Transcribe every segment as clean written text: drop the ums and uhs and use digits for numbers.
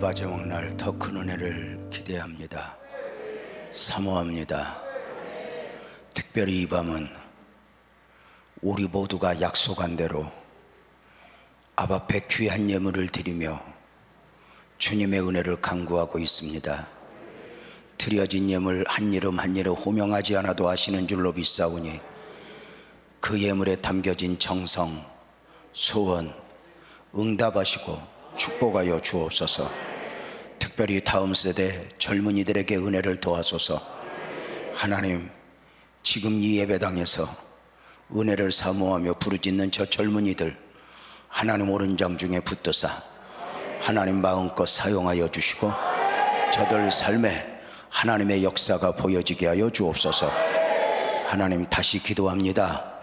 마지막 날 더 큰 은혜를 기대합니다. 사모합니다. 특별히 이 밤은 우리 모두가 약속한 대로 앞 앞에 귀한 예물을 드리며 주님의 은혜를 간구하고 있습니다. 드려진 예물 한 이름 한 이름 호명하지 않아도 아시는 줄로 믿사오니 그 예물에 담겨진 정성, 소원 응답하시고 축복하여 주옵소서. 특별히 다음 세대 젊은이들에게 은혜를 도와소서. 하나님, 지금 이 예배당에서 은혜를 사모하며 부르짖는 저 젊은이들 하나님 오른장 중에 붙드사 하나님 마음껏 사용하여 주시고 저들 삶에 하나님의 역사가 보여지게 하여 주옵소서. 하나님, 다시 기도합니다.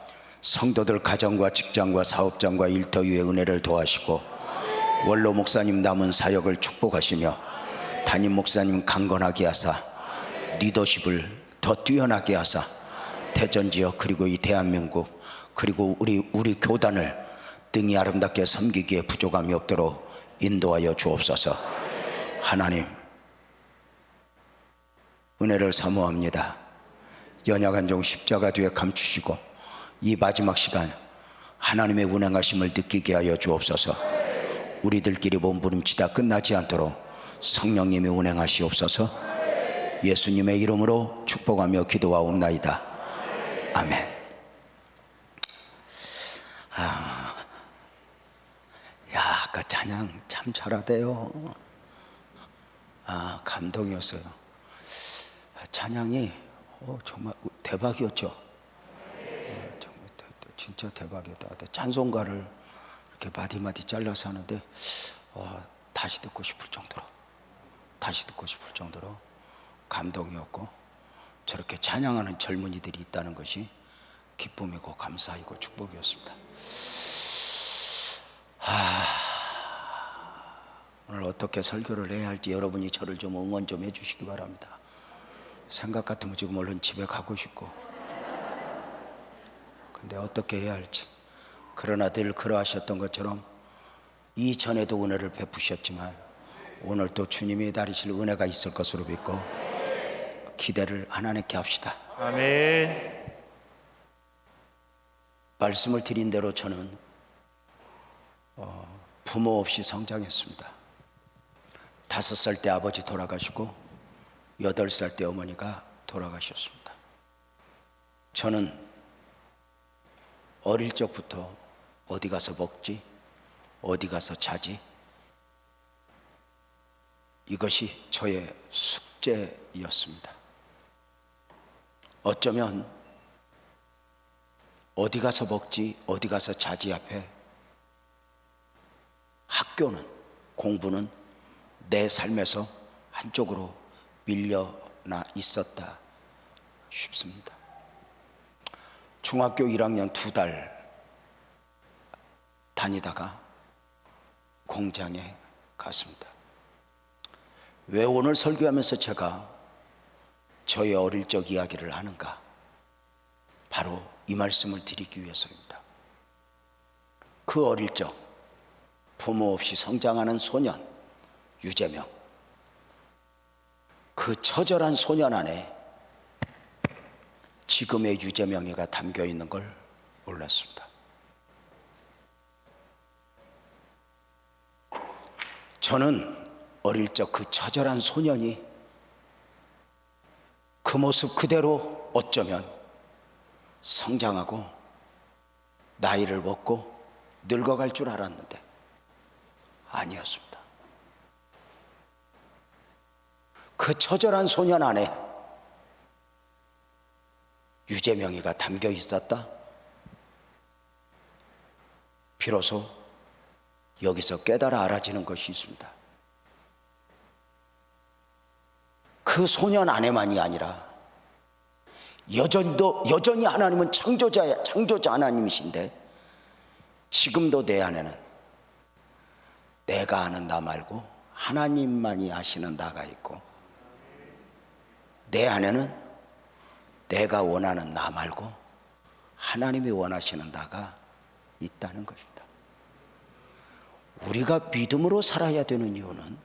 성도들 가정과 직장과 사업장과 일터 위에 은혜를 도와시고 원로 목사님 남은 사역을 축복하시며 담임 목사님 강건하게 하사 리더십을 더 뛰어나게 하사 대전 지역 그리고 이 대한민국 그리고 우리 교단을 등이 아름답게 섬기기에 부족함이 없도록 인도하여 주옵소서. 하나님, 은혜를 사모합니다. 연약한 종 십자가 뒤에 감추시고 이 마지막 시간 하나님의 운행하심을 느끼게 하여 주옵소서. 우리들끼리 몸부림치다 끝나지 않도록 성령님이 운행하시옵소서. 예수님의 이름으로 축복하며 기도하옵나이다. 아멘. 아까 찬양 참 잘하대요. 감동이었어요. 찬양이 정말 대박이었죠. 정말 진짜 대박이었다. 찬송가를 이렇게 마디마디 잘라서 하는데 다시 듣고 싶을 정도로 감동이었고, 저렇게 찬양하는 젊은이들이 있다는 것이 기쁨이고 감사이고 축복이었습니다. 오늘 어떻게 설교를 해야 할지 여러분이 저를 좀 응원 좀 해주시기 바랍니다. 생각 같으면 지금 얼른 집에 가고 싶고, 근데 어떻게 해야 할지. 그러나 늘 그러하셨던 것처럼 이전에도 은혜를 베푸셨지만 오늘 또 주님이 다리실 은혜가 있을 것으로 믿고 기대를 하나님께 합시다. 아멘. 말씀을 드린 대로 저는 부모 없이 성장했습니다. 5살 때 아버지 돌아가시고 8살 때 어머니가 돌아가셨습니다. 저는 어릴 적부터 어디 가서 먹지, 어디 가서 자지, 이것이 저의 숙제였습니다. 어쩌면 어디 가서 먹지, 어디 가서 자지 앞에 학교는, 공부는 내 삶에서 한쪽으로 밀려나 있었다 싶습니다. 중학교 1학년 2달 다니다가 공장에 갔습니다. 왜 오늘 설교하면서 제가 저의 어릴 적 이야기를 하는가? 바로 이 말씀을 드리기 위해서입니다. 그 어릴 적 부모 없이 성장하는 소년 유재명, 그 처절한 소년 안에 지금의 유재명이가 담겨 있는 걸 몰랐습니다. 저는 어릴 적 그 처절한 소년이 그 모습 그대로 어쩌면 성장하고 나이를 먹고 늙어갈 줄 알았는데 아니었습니다. 그 처절한 소년 안에 유재명이가 담겨 있었다. 비로소 여기서 깨달아 알아지는 것이 있습니다. 그 소년 안에만이 아니라 여전히 하나님은 창조자 하나님이신데 지금도 내 안에는 내가 아는 나 말고 하나님만이 아시는 나가 있고, 내 안에는 내가 원하는 나 말고 하나님이 원하시는 나가 있다는 것입니다. 우리가 믿음으로 살아야 되는 이유는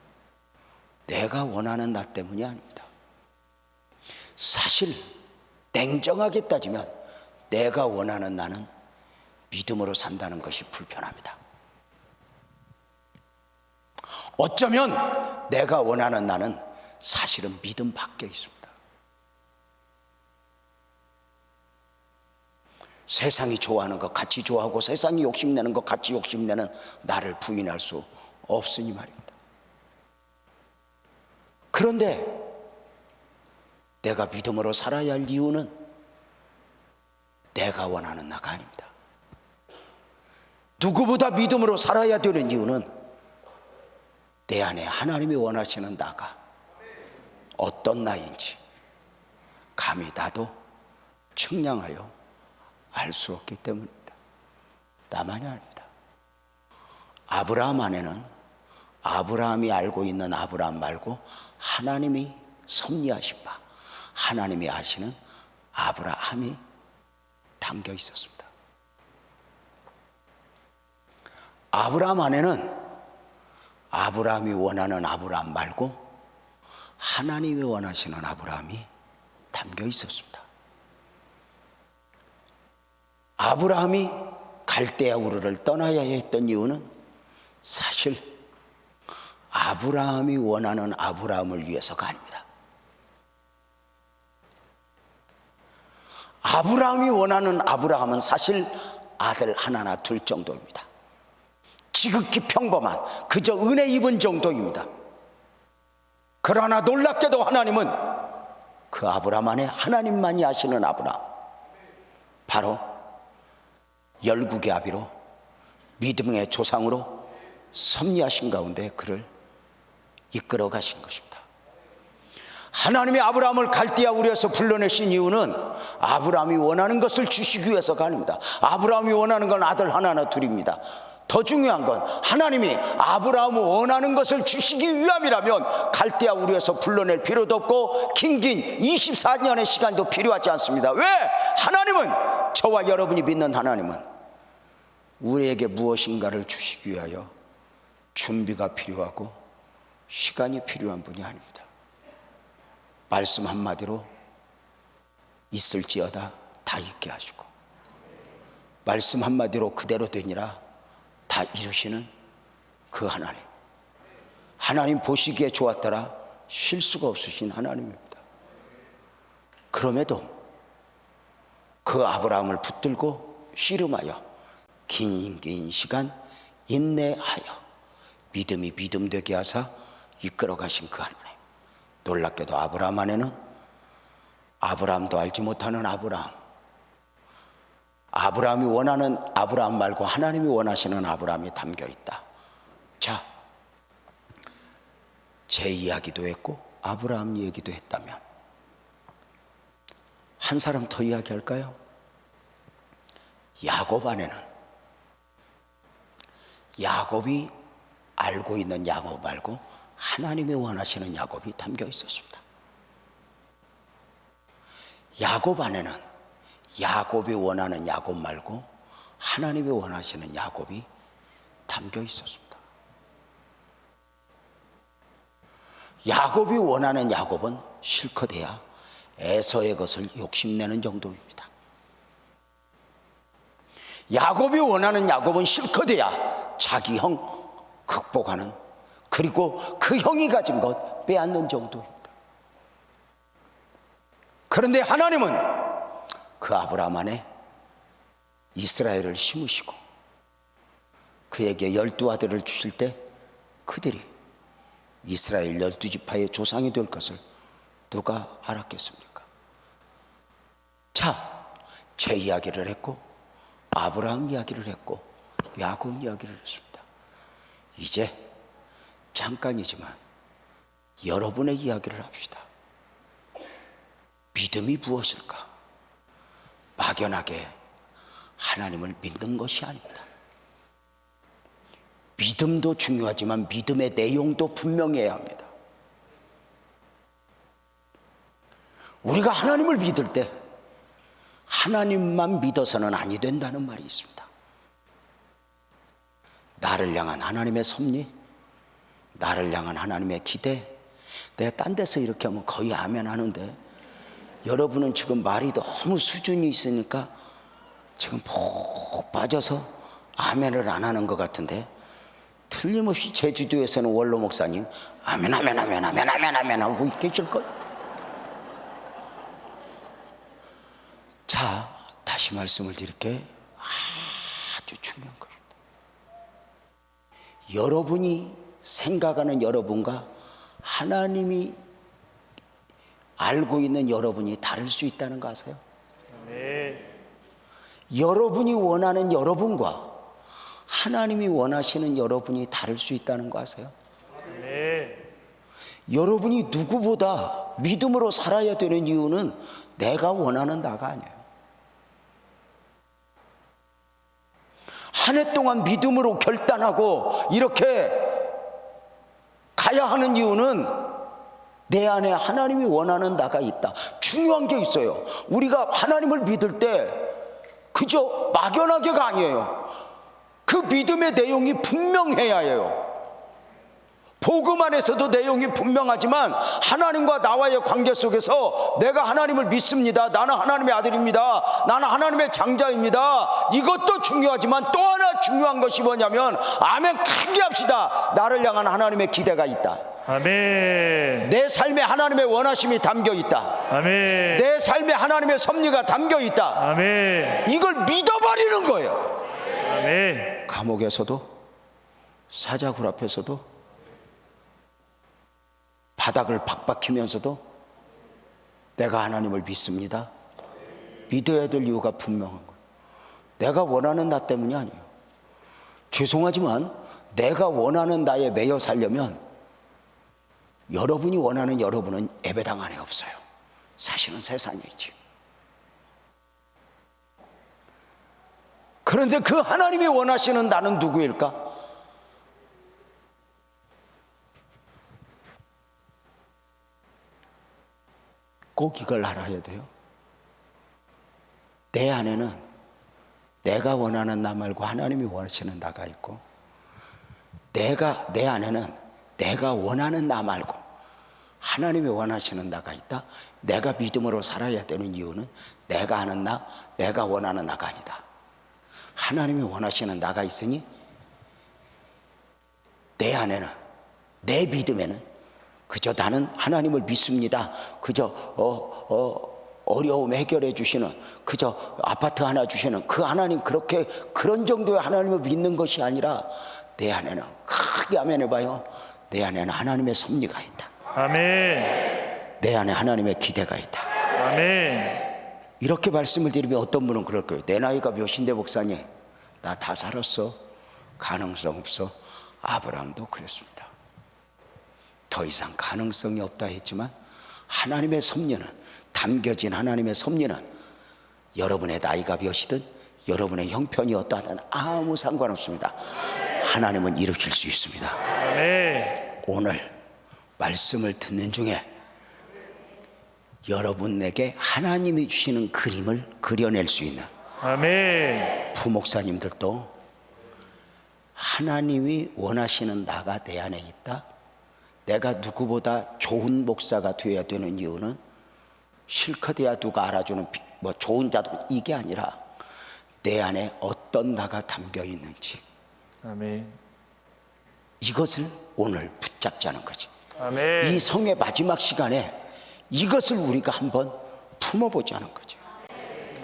내가 원하는 나 때문이 아닙니다. 사실 냉정하게 따지면 내가 원하는 나는 믿음으로 산다는 것이 불편합니다. 어쩌면 내가 원하는 나는 사실은 믿음 밖에 있습니다. 세상이 좋아하는 것 같이 좋아하고 세상이 욕심내는 것 같이 욕심내는 나를 부인할 수 없으니 말입니다. 그런데 내가 믿음으로 살아야 할 이유는 내가 원하는 나가 아닙니다. 누구보다 믿음으로 살아야 되는 이유는 내 안에 하나님이 원하시는 나가 어떤 나인지 감히 나도 측량하여 알 수 없기 때문입니다. 나만이 아닙니다. 아브라함 안에는 아브라함이 알고 있는 아브라함 말고 하나님이 섭리하신 바, 하나님이 아시는 아브라함이 담겨 있었습니다. 아브라함 안에는 아브라함이 원하는 아브라함 말고 하나님이 원하시는 아브라함이 담겨 있었습니다. 아브라함이 갈대아 우르를 떠나야 했던 이유는 사실 아브라함이 원하는 아브라함을 위해서가 아닙니다. 아브라함이 원하는 아브라함은 사실 아들 하나나 둘 정도입니다. 지극히 평범한 그저 은혜 입은 정도입니다. 그러나 놀랍게도 하나님은 그 아브라함 안에 하나님만이 아시는 아브라함, 바로 열국의 아비로 믿음의 조상으로 섭리하신 가운데 그를 이끌어 가신 것입니다. 하나님이 아브라함을 갈대아 우르에서 불러내신 이유는 아브라함이 원하는 것을 주시기 위해서가 아닙니다. 아브라함이 원하는 건 아들 하나나 둘입니다. 더 중요한 건 하나님이 아브라함이 원하는 것을 주시기 위함이라면 갈대아 우르에서 불러낼 필요도 없고 긴긴 24년의 시간도 필요하지 않습니다. 왜? 하나님은, 저와 여러분이 믿는 하나님은 우리에게 무엇인가를 주시기 위하여 준비가 필요하고 시간이 필요한 분이 아닙니다. 말씀 한마디로 있을지어다 다 있게 하시고, 말씀 한마디로 그대로 되니라 다 이루시는 그 하나님, 하나님 보시기에 좋았더라 실수가 없으신 하나님입니다. 그럼에도 그 아브라함을 붙들고 씨름하여 긴 시간 인내하여 믿음이 믿음 되게 하사 이끌어 가신 그 하나님, 놀랍게도 아브라함 안에는 아브라함도 알지 못하는 아브라함이 원하는 아브라함 말고 하나님이 원하시는 아브라함이 담겨 있다. 자, 제 이야기도 했고 아브라함 얘기도 했다면 한 사람 더 이야기할까요? 야곱 안에는 야곱이 알고 있는 야곱 말고 하나님이 원하시는 야곱이 담겨 있었습니다. 야곱 안에는 야곱이 원하는 야곱 말고 하나님이 원하시는 야곱이 담겨 있었습니다. 야곱이 원하는 야곱은 실컷해야 에서의 것을 욕심내는 정도입니다. 야곱이 원하는 야곱은 실컷해야 자기 형 극복하는, 그리고 그 형이 가진 것 빼앗는 정도입니다. 그런데 하나님은 그 아브라함 안에 이스라엘을 심으시고 그에게 12아들을 주실 때 그들이 이스라엘 12지파의 조상이 될 것을 누가 알았겠습니까? 자, 제 이야기를 했고 아브라함 이야기를 했고 야곱 이야기를 했습니다. 이제 잠깐이지만 여러분의 이야기를 합시다. 믿음이 무엇일까? 막연하게 하나님을 믿는 것이 아닙니다. 믿음도 중요하지만 믿음의 내용도 분명해야 합니다. 우리가 하나님을 믿을 때 하나님만 믿어서는 아니 된다는 말이 있습니다. 나를 향한 하나님의 섭리, 나를 향한 하나님의 기대, 내가 딴 데서 이렇게 하면 거의 아멘 하는데 여러분은 지금 말이 너무 수준이 있으니까 지금 푹 빠져서 아멘을 안 하는 것 같은데, 틀림없이 제주도에서는 원로 목사님 아멘 아멘 아멘 아멘 아멘 아멘 하고 계실걸. 자, 다시 말씀을 드릴게. 아주 중요한 겁니다. 여러분이 생각하는 여러분과 하나님이 알고 있는 여러분이 다를 수 있다는 거 아세요? 네. 여러분이 원하는 여러분과 하나님이 원하시는 여러분이 다를 수 있다는 거 아세요? 네. 여러분이 누구보다 믿음으로 살아야 되는 이유는 내가 원하는 나가 아니에요. 한 해 동안 믿음으로 결단하고 이렇게 가야 하는 이유는 내 안에 하나님이 원하는 나가 있다. 중요한 게 있어요. 우리가 하나님을 믿을 때 그저 막연하게가 아니에요. 그 믿음의 내용이 분명해야 해요. 복음 안에서도 내용이 분명하지만 하나님과 나와의 관계 속에서 내가 하나님을 믿습니다, 나는 하나님의 아들입니다, 나는 하나님의 장자입니다, 이것도 중요하지만 또 하나 중요한 것이 뭐냐면, 아멘 크게 합시다, 나를 향한 하나님의 기대가 있다. 아멘. 내 삶에 하나님의 원하심이 담겨 있다. 아멘. 내 삶에 하나님의 섭리가 담겨 있다. 아멘. 이걸 믿어버리는 거예요. 아멘. 감옥에서도, 사자굴 앞에서도, 바닥을 박박히면서도 내가 하나님을 믿습니다. 믿어야 될 이유가 분명한 거예요. 내가 원하는 나 때문이 아니에요. 죄송하지만 내가 원하는 나에 매여 살려면 여러분이 원하는 여러분은 예배당 안에 없어요. 사실은 세상에 있지. 그런데 그 하나님이 원하시는 나는 누구일까? 꼭 이걸 알아야 돼요. 내 안에는 내가 원하는 나 말고 하나님이 원하시는 나가 있고, 내 안에는 내가 원하는 나 말고 하나님이 원하시는 나가 있다. 내가 믿음으로 살아야 되는 이유는 내가 아는 나, 내가 원하는 나가 아니다. 하나님이 원하시는 나가 있으니 내 안에는, 내 믿음에는 그저 나는 하나님을 믿습니다, 그저 어려움 해결해 주시는, 그저 아파트 하나 주시는 그 하나님, 그런 정도의 하나님을 믿는 것이 아니라 내 안에는, 크게 아멘 해봐요, 내 안에는 하나님의 섭리가 있다. 아멘. 내 안에 하나님의 기대가 있다. 아멘. 이렇게 말씀을 드리면 어떤 분은 그럴 거예요. 내 나이가 몇인데 목사님, 나 다 살았어. 가능성 없어. 아브라함도 그랬습니다. 더 이상 가능성이 없다 했지만 하나님의 섭리는, 담겨진 하나님의 섭리는 여러분의 나이가 몇이든 여러분의 형편이 어떠하든 아무 상관없습니다. 하나님은 이루실 수 있습니다. 아멘. 오늘 말씀을 듣는 중에 여러분에게 하나님이 주시는 그림을 그려낼 수 있는, 아멘, 부목사님들도 하나님이 원하시는 나가 내 안에 있다. 내가 누구보다 좋은 목사가 되어야 되는 이유는 실컷해야 누가 알아주는 뭐 좋은 자도 이게 아니라 내 안에 어떤 나가 담겨 있는지, 아멘, 이것을 오늘 붙잡자는 거지. 아멘. 이 성의 마지막 시간에 이것을 우리가 한번 품어보자는 거죠.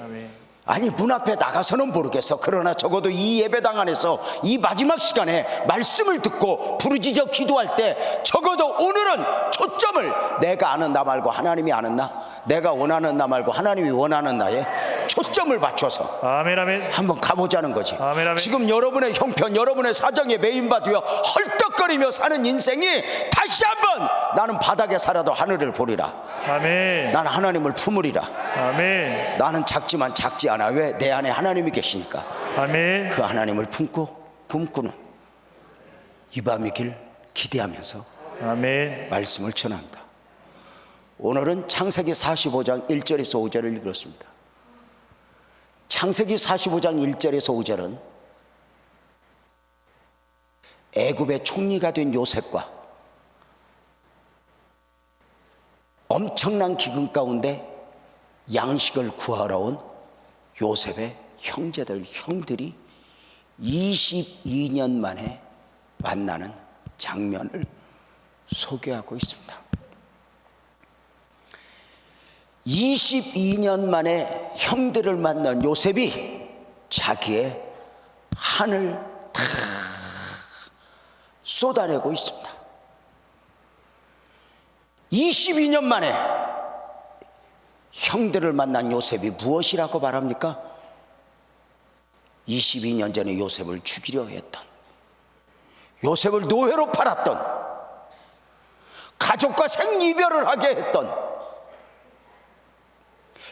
아멘. 아니, 문 앞에 나가서는 모르겠어. 그러나 적어도 이 예배당 안에서 이 마지막 시간에 말씀을 듣고 부르짖어 기도할 때 적어도 오늘은 초점을 내가 아는 나 말고 하나님이 아는 나, 내가 원하는 나 말고 하나님이 원하는 나에 초점을 맞춰서 아멘, 아멘. 한번 가보자는 거지. 아멘, 아멘. 지금 여러분의 형편, 여러분의 사정에 메인받으며 헐떡거리며 사는 인생이 다시 한번 나는 바닥에 살아도 하늘을 보리라, 아멘, 나는 하나님을 품으리라, 아멘, 나는 작지만 작지 않아. 왜? 내 안에 하나님이 계시니까. 아멘. 그 하나님을 품고는 이 밤이길 기대하면서 아멘. 말씀을 전합니다. 오늘은 창세기 45장 1절에서 5절을 읽었습니다. 창세기 45장 1절에서 5절은 애굽의 총리가 된 요셉과 엄청난 기근 가운데 양식을 구하러 온 요셉의 형들이 22년 만에 만나는 장면을 소개하고 있습니다. 22년 만에 형들을 만난 요셉이 자기의 한을 다 쏟아내고 있습니다. 22년 만에 형들을 만난 요셉이 무엇이라고 말합니까? 22년 전에 요셉을 죽이려 했던, 요셉을 노예로 팔았던, 가족과 생이별을 하게 했던,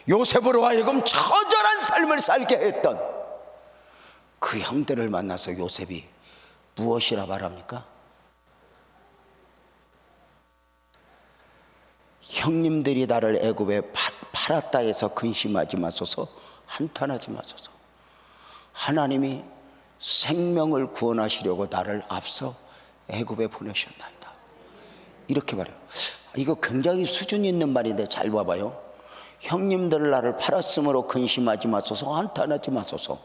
요셉으로 하여금 처절한 삶을 살게 했던 그 형들을 만나서 요셉이 무엇이라 말합니까? 형님들이 나를 애굽에 팔았다 해서 근심하지 마소서, 한탄하지 마소서. 하나님이 생명을 구원하시려고 나를 앞서 애굽에 보내셨나이다. 이렇게 말해요. 이거 굉장히 수준 있는 말인데 잘 봐봐요. 형님들 나를 팔았으므로 근심하지 마소서, 한탄하지 마소서.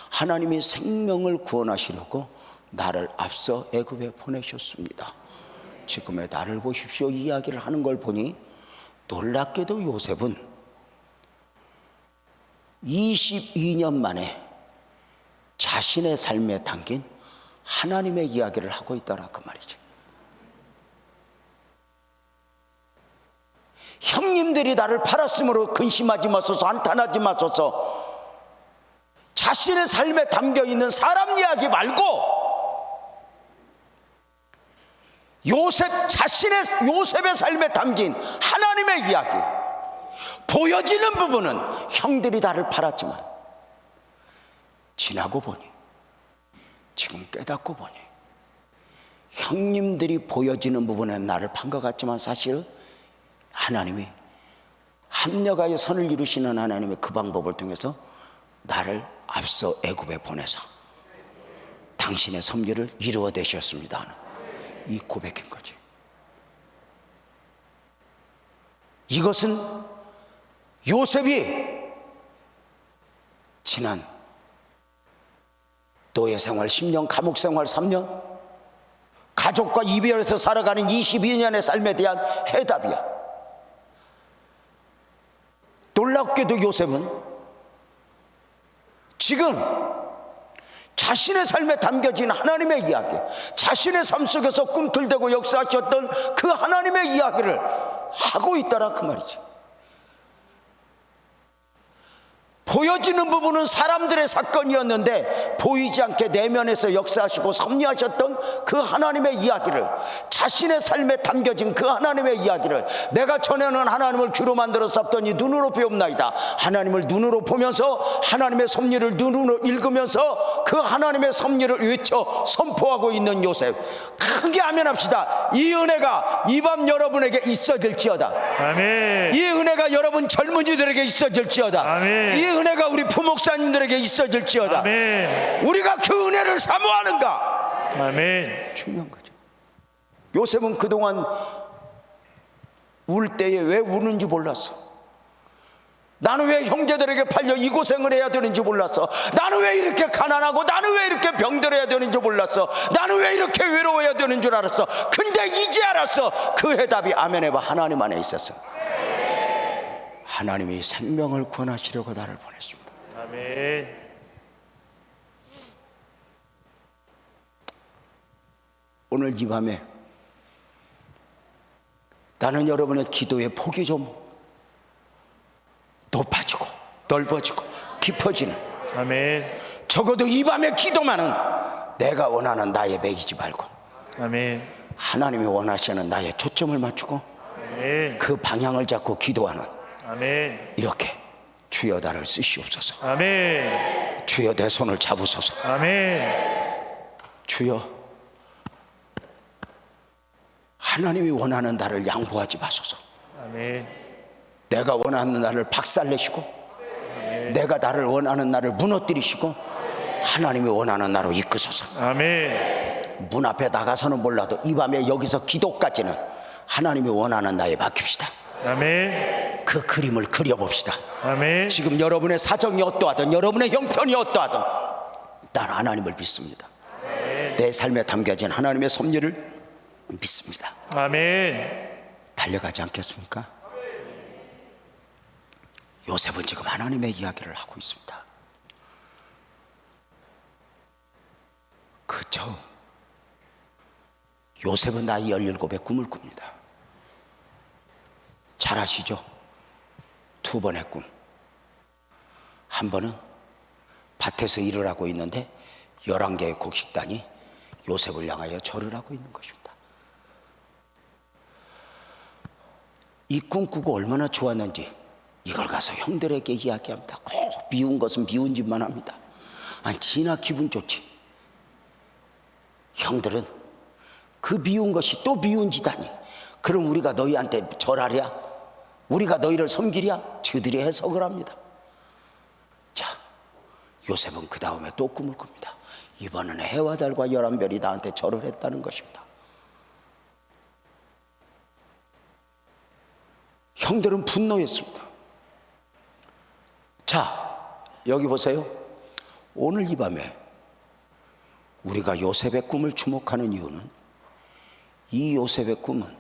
하나님이 생명을 구원하시려고 나를 앞서 애굽에 보내셨습니다. 지금의 나를 보십시오 이야기를 하는 걸 보니 놀랍게도 요셉은 22년 만에 자신의 삶에 담긴 하나님의 이야기를 하고 있더라 그 말이죠. 형님들이 나를 팔았으므로 근심하지 마소서, 한탄하지 마소서. 자신의 삶에 담겨있는 사람 이야기 말고 요셉의 삶에 담긴 하나님의 이야기. 보여지는 부분은 형들이 나를 팔았지만 지나고 보니, 지금 깨닫고 보니 형님들이 보여지는 부분은 나를 판 것 같지만 사실은 하나님이 합력하여 선을 이루시는 하나님의 그 방법을 통해서 나를 앞서 애굽에 보내서 당신의 섭리를 이루어 되셨습니다 하는 이 고백인 거지. 이것은 요셉이 지난 노예 생활 10년, 감옥 생활 3년, 가족과 이별해서 살아가는 22년의 삶에 대한 해답이야. 놀랍게도 요셉은 지금 자신의 삶에 담겨진 하나님의 이야기, 자신의 삶 속에서 꿈틀대고 역사하셨던 그 하나님의 이야기를 하고 있다라 그 말이지. 보여지는 부분은 사람들의 사건이었는데 보이지 않게 내면에서 역사하시고 섭리하셨던 그 하나님의 이야기를, 자신의 삶에 담겨진 그 하나님의 이야기를 내가 전에는 하나님을 귀로 만들어 쌌더니 눈으로 배웁나이다. 하나님을 눈으로 보면서 하나님의 섭리를 눈으로 읽으면서 그 하나님의 섭리를 외쳐 선포하고 있는 요셉. 크게 아멘합시다. 이 은혜가 이 밤 여러분에게 있어질지어다. 아멘. 이 은혜가 여러분 젊은이들에게 있어질지어다. 아멘. 이 은혜가 우리 부목사님들에게 있어질지어다. 아멘. 우리가 그 은혜를 사모하는가? 아멘. 중요한 거죠. 요셉은 그동안 울 때에 왜 우는지 몰랐어. 나는 왜 형제들에게 팔려 이 고생을 해야 되는지 몰랐어. 나는 왜 이렇게 가난하고, 나는 왜 이렇게 병들어야 되는지 몰랐어. 나는 왜 이렇게 외로워야 되는 줄 알았어. 근데 이제 알았어. 그 해답이 아멘 해봐 하나님 안에 있었어. 하나님이 생명을 구원하시려고 나를 보냈습니다. 아멘. 오늘 이 밤에 나는 여러분의 기도의 폭이 좀 높아지고 넓어지고 깊어지는, 아멘. 적어도 이 밤의 기도만은 내가 원하는 나에 매이지 말고 아멘. 하나님이 원하시는 나의 초점을 맞추고 아멘. 그 방향을 잡고 기도하는, 아멘. 이렇게 주여 나를 쓰시옵소서. 아멘. 주여 내 손을 잡으소서. 아멘. 주여 하나님이 원하는 나를 양보하지 마소서. 아멘. 내가 원하는 나를 박살내시고 내가 나를 원하는 나를 무너뜨리시고 하나님이 원하는 나로 이끄소서. 아멘. 문 앞에 나가서는 몰라도 이 밤에 여기서 기도까지는 하나님이 원하는 나에 맡깁시다. 아멘. 그 그림을 그려봅시다. 아멘. 지금 여러분의 사정이 어떠하든 여러분의 형편이 어떠하든 난 하나님을 믿습니다. 내 삶에 담겨진 하나님의 섭리를 믿습니다. 아멘. 달려가지 않겠습니까? 요셉은 지금 하나님의 이야기를 하고 있습니다. 그쵸? 요셉은 나이 17의 꿈을 꿉니다. 잘 아시죠? 두 번의 꿈. 한 번은 밭에서 일을 하고 있는데 11개의 곡식단이 요셉을 향하여 절을 하고 있는 것입니다. 이 꿈 꾸고 얼마나 좋았는지 이걸 가서 형들에게 이야기합니다. 꼭 미운 것은 미운 짓만 합니다. 아니 지나 기분 좋지. 형들은 그 미운 것이 또 미운 짓 아니. 그럼 우리가 너희한테 절하랴? 우리가 너희를 섬기랴? 저들이 해석을 합니다. 자, 요셉은 그 다음에 또 꿈을 꿉니다. 이번에는 해와 달과 11별이 나한테 절을 했다는 것입니다. 형들은 분노했습니다. 자, 여기 보세요. 오늘 이 밤에 우리가 요셉의 꿈을 주목하는 이유는 이 요셉의 꿈은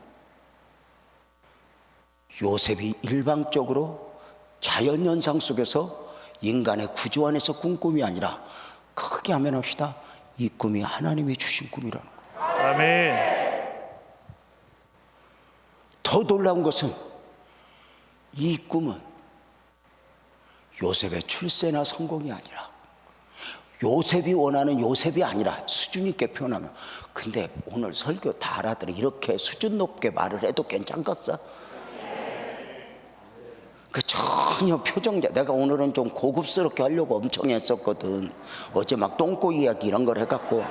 요셉이 일방적으로 자연현상 속에서 인간의 구조 안에서 꾼 꿈이 아니라 크게 아멘합시다. 이 꿈이 하나님이 주신 꿈이라는 거예요. 아멘. 더 놀라운 것은 이 꿈은 요셉의 출세나 성공이 아니라 요셉이 원하는 요셉이 아니라 수준 있게 표현하면 근데 오늘 설교 다 알아들어 이렇게 수준 높게 말을 해도 괜찮겠어? 그 전혀 표정자 내가 오늘은 좀 고급스럽게 하려고 엄청 했었거든. 어제 막 똥꼬 이야기 이런 걸 해갖고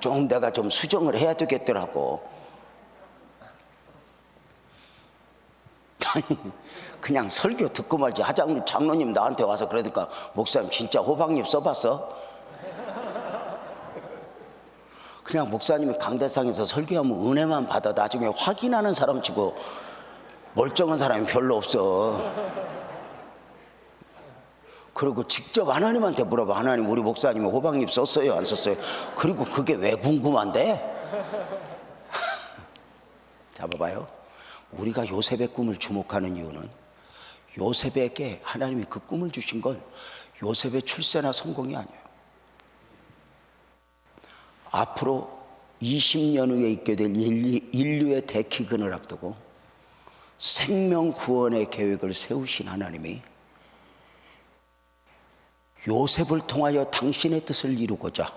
좀 내가 좀 수정을 해야 되겠더라고. 아니 그냥 설교 듣고 말지. 장로님 나한테 와서 그러니까 목사님 진짜 호박잎 써봤어? 그냥 목사님이 강대상에서 설교하면 은혜만 받아 나중에 확인하는 사람 치고 멀쩡한 사람이 별로 없어. 그리고 직접 하나님한테 물어봐. 하나님 우리 목사님이 호박잎 썼어요 안 썼어요? 그리고 그게 왜 궁금한데? 잡아봐요. 우리가 요셉의 꿈을 주목하는 이유는 요셉에게 하나님이 그 꿈을 주신 건 요셉의 출세나 성공이 아니에요. 앞으로 20년 후에 있게 될 인류의 대기근을 앞두고 생명 구원의 계획을 세우신 하나님이 요셉을 통하여 당신의 뜻을 이루고자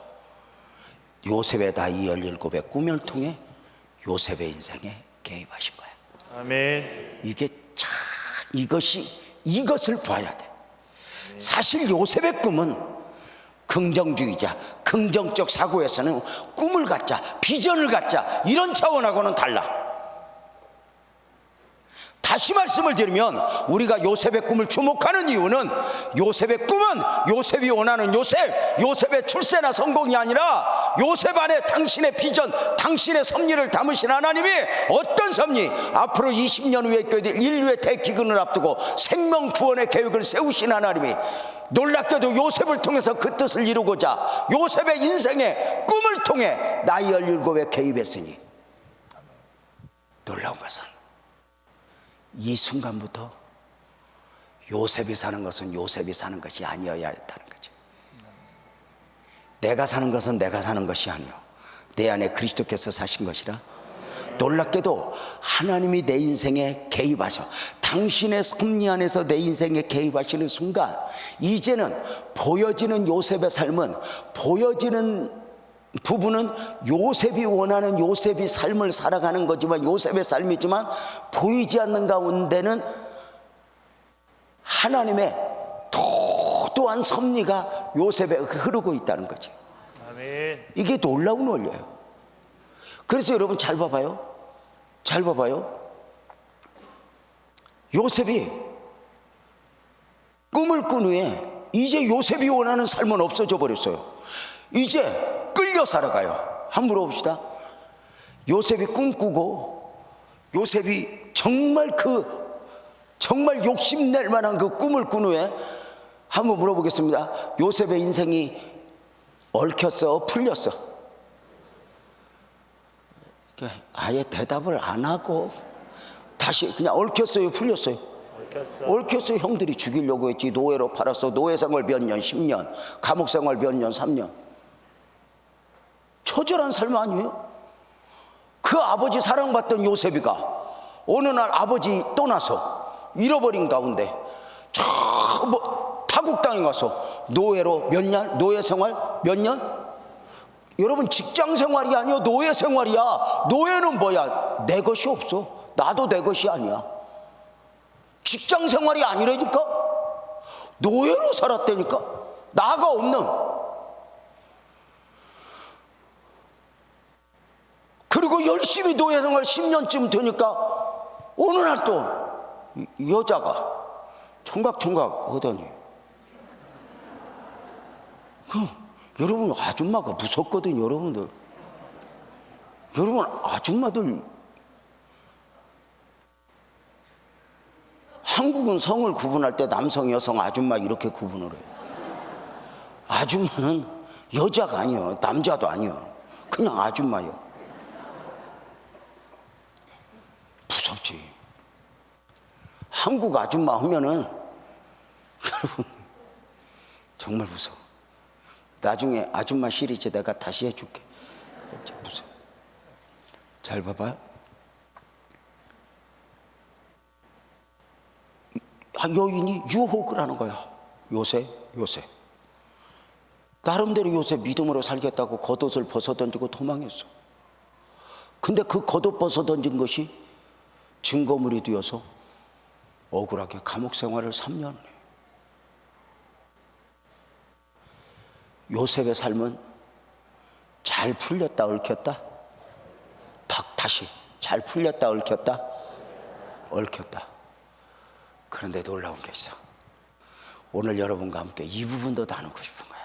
요셉의 나이 17의 꿈을 통해 요셉의 인생에 개입하신 거예요. 아멘. 이게 참 이것을 봐야 돼. 사실 요셉의 꿈은 긍정주의자, 긍정적 사고에서는 꿈을 갖자, 비전을 갖자 이런 차원하고는 달라. 다시 말씀을 드리면 우리가 요셉의 꿈을 주목하는 이유는 요셉의 꿈은 요셉이 원하는 요셉의 출세나 성공이 아니라 요셉 안에 당신의 비전, 당신의 섭리를 담으신 하나님이 어떤 섭리? 앞으로 20년 후에 인류의 대기근을 앞두고 생명 구원의 계획을 세우신 하나님이 놀랍게도 요셉을 통해서 그 뜻을 이루고자 요셉의 인생의 꿈을 통해 나이 17에 개입했으니 놀라운 것은 이 순간부터 요셉이 사는 것은 요셉이 사는 것이 아니어야 했다는 거죠. 내가 사는 것은 내가 사는 것이 아니요 내 안에 그리스도께서 사신 것이라. 놀랍게도 하나님이 내 인생에 개입하셔 당신의 섭리 안에서 내 인생에 개입하시는 순간 이제는 보여지는 요셉의 삶은 보여지는 부부는 요셉이 원하는 요셉이 삶을 살아가는 거지만 요셉의 삶이지만 보이지 않는 가운데는 하나님의 도도한 섭리가 요셉에 흐르고 있다는 거죠. 아멘. 이게 놀라운 원리예요. 그래서 여러분 잘 봐봐요. 요셉이 꿈을 꾼 후에 이제 요셉이 원하는 삶은 없어져 버렸어요. 이제 끌려 살아가요. 한번 물어봅시다. 요셉이 꿈꾸고 요셉이 정말 욕심낼 만한 그 꿈을 꾼 후에 한번 물어보겠습니다. 요셉의 인생이 얽혔어, 풀렸어? 아예 대답을 안 하고 다시 그냥 얽혔어요, 풀렸어요? 얽혔어요. 형들이 죽이려고 했지. 노예로 팔았어. 노예 생활 몇 년, 10년, 감옥 생활 몇 년, 3년. 처절한 삶 아니에요? 그 아버지 사랑받던 요셉이가 어느 날 아버지 떠나서 잃어버린 가운데 저 타국 땅에 가서 노예로 몇 년, 노예 생활 몇 년? 여러분, 직장 생활이 아니요, 노예 생활이야. 노예는 뭐야? 내 것이 없어. 나도 내 것이 아니야. 직장 생활이 아니라니까? 노예로 살았다니까? 나가 없는. 그리고 열심히 노예 생활 10년쯤 되니까 어느 날 또 여자가 총각총각 하더니, 여러분, 아줌마가 무섭거든요. 여러분들, 아줌마들, 한국은 성을 구분할 때 남성, 여성, 아줌마 이렇게 구분을 해요. 아줌마는 여자가 아니에요. 남자도 아니에요. 그냥 아줌마예요. 무섭지. 한국 아줌마 하면은 여러분 정말 무서워. 나중에 아줌마 시리즈 내가 다시 해줄게. 무서워. 잘 봐봐요. 여인이 유혹을 하는 거야. 요셉. 나름대로 요셉 믿음으로 살겠다고 겉옷을 벗어던지고 도망했어. 근데 그 겉옷 벗어던진 것이 증거물이 되어서 억울하게 감옥 생활을 3년. 요셉의 삶은 잘 풀렸다 얽혔다? 다시 잘 풀렸다 얽혔다? 얽혔다. 그런데 놀라운 게 있어. 오늘 여러분과 함께 이 부분도 나누고 싶은 거야.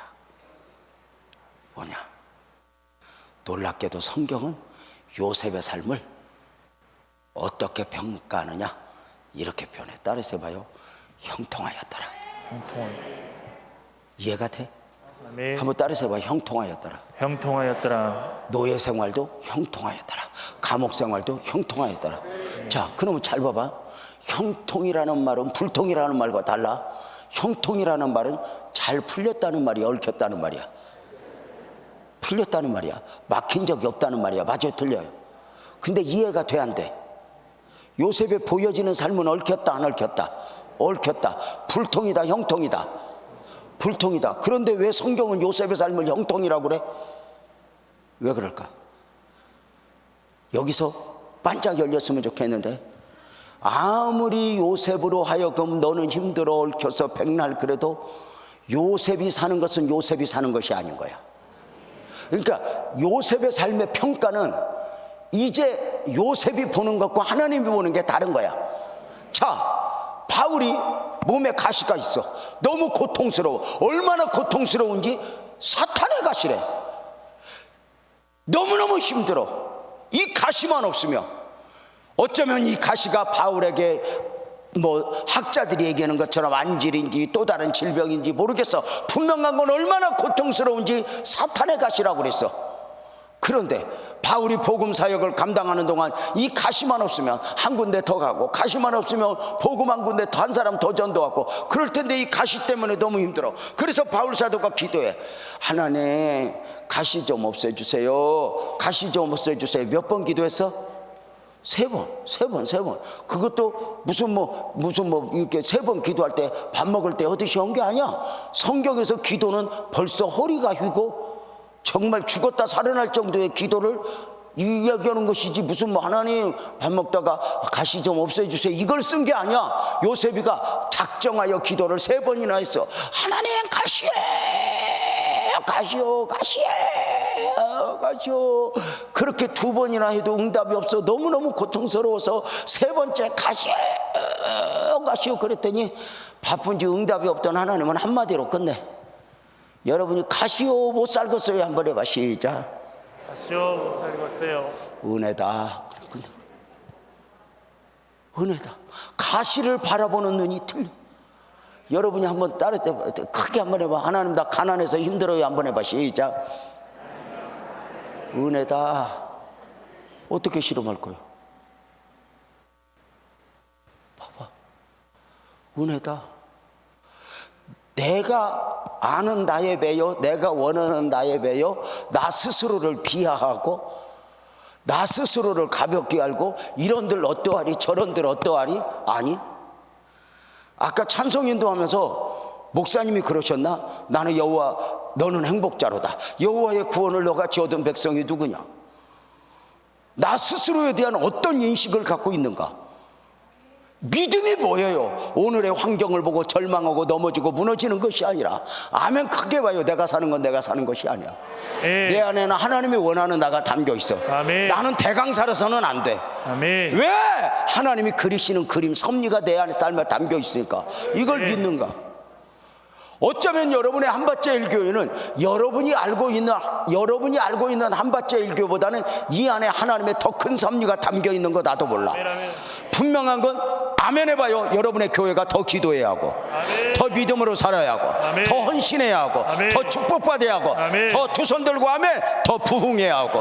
뭐냐? 놀랍게도 성경은 요셉의 삶을 어떻게 평가하느냐? 이렇게 표현해. 따라서 봐요. 형통하였더라. 이해가 돼? 아멘. 한번 따라서 해봐. 형통하였더라. 형통하였더라. 노예 생활도 형통하였더라. 감옥 생활도 형통하였더라. 자, 그러면 잘 봐봐. 형통이라는 말은 불통이라는 말과 달라. 형통이라는 말은 잘 풀렸다는 말이야, 얽혔다는 말이야? 풀렸다는 말이야. 막힌 적이 없다는 말이야. 맞아요, 틀려요? 근데 이해가 돼, 안 돼? 요셉의 보여지는 삶은 얽혔다, 안 얽혔다? 얽혔다. 불통이다, 형통이다? 불통이다. 그런데 왜 성경은 요셉의 삶을 형통이라고 그래? 왜 그럴까? 여기서 반짝 열렸으면 좋겠는데, 아무리 요셉으로 하여금 너는 힘들어 얽혀서 백날 그래도 요셉이 사는 것은 요셉이 사는 것이 아닌 거야. 그러니까 요셉의 삶의 평가는 이제 요셉이 보는 것과 하나님이 보는 게 다른 거야. 자, 바울이 몸에 가시가 있어. 너무 고통스러워. 얼마나 고통스러운지 사탄의 가시래. 너무너무 힘들어. 이 가시만 없으면, 어쩌면 이 가시가 바울에게 학자들이 얘기하는 것처럼 안질인지 또 다른 질병인지 모르겠어. 분명한 건 얼마나 고통스러운지 사탄의 가시라고 그랬어. 그런데 바울이 복음 사역을 감당하는 동안 이 가시만 없으면 한 군데 더 가고, 가시만 없으면 복음 한 군데 한 사람 더 전도하고, 그럴 텐데 이 가시 때문에 너무 힘들어. 그래서 바울 사도가 기도해. 하나님, 가시 좀 없애주세요. 가시 좀 없애주세요. 몇 번 기도했어? 세 번. 그것도 무슨 이렇게 3번 기도할 때, 밥 먹을 때 하듯이 한 게 아니야. 성경에서 기도는 벌써 허리가 휘고 정말 죽었다 살아날 정도의 기도를 이야기하는 것이지, 무슨 하나님 밥 먹다가 가시 좀 없애주세요 이걸 쓴 게 아니야. 요셉이가 작정하여 기도를 3번이나 했어. 하나님, 가시에 가시오. 그렇게 2번이나 해도 응답이 없어. 너무너무 고통스러워서 3번째 가시오 그랬더니 바쁜지 응답이 없던 하나님은 한마디로 끝내. 여러분이 가시오 못 살겠어요 한번 해봐. 시작. 가시오 못 살겠어요. 은혜다. 은혜다. 가시를 바라보는 눈이 틀려. 여러분이 한번 따라 크게 한번 해봐. 하나님 나 가난해서 힘들어요. 한번 해봐. 시작. 은혜다. 어떻게 실험할 거예요? 봐봐. 은혜다. 내가 아는 나의 배요, 내가 원하는 나의 배요, 나 스스로를 비하하고 나 스스로를 가볍게 알고 이런들 어떠하리 저런들 어떠하리? 아니, 아까 찬송인도 하면서 목사님이 그러셨나? 나는 여호와 너는 행복자로다. 여호와의 구원을 너같이 얻은 백성이 누구냐? 나 스스로에 대한 어떤 인식을 갖고 있는가? 믿음이 뭐예요? 오늘의 환경을 보고 절망하고 넘어지고 무너지는 것이 아니라, 아멘 크게 봐요. 내가 사는 건 내가 사는 것이 아니야. 내 안에는 하나님이 원하는 나가 담겨 있어. 아멘. 나는 대강살아서는 안 돼. 아멘. 왜? 하나님이 그리시는 그림 섭리가 내 안에 담겨 있으니까. 이걸 믿는가? 어쩌면 여러분의 한밭제일교회는 여러분이 알고 있는 한밭제일교회보다는 이 안에 하나님의 더 큰 섭리가 담겨 있는 거 나도 몰라. 분명한 건 아멘 해봐요. 여러분의 교회가 더 기도해야 하고, 더 믿음으로 살아야 하고, 더 헌신해야 하고, 더 축복받아야 하고, 더 두 손 들고 아멘, 더 부흥해야 하고,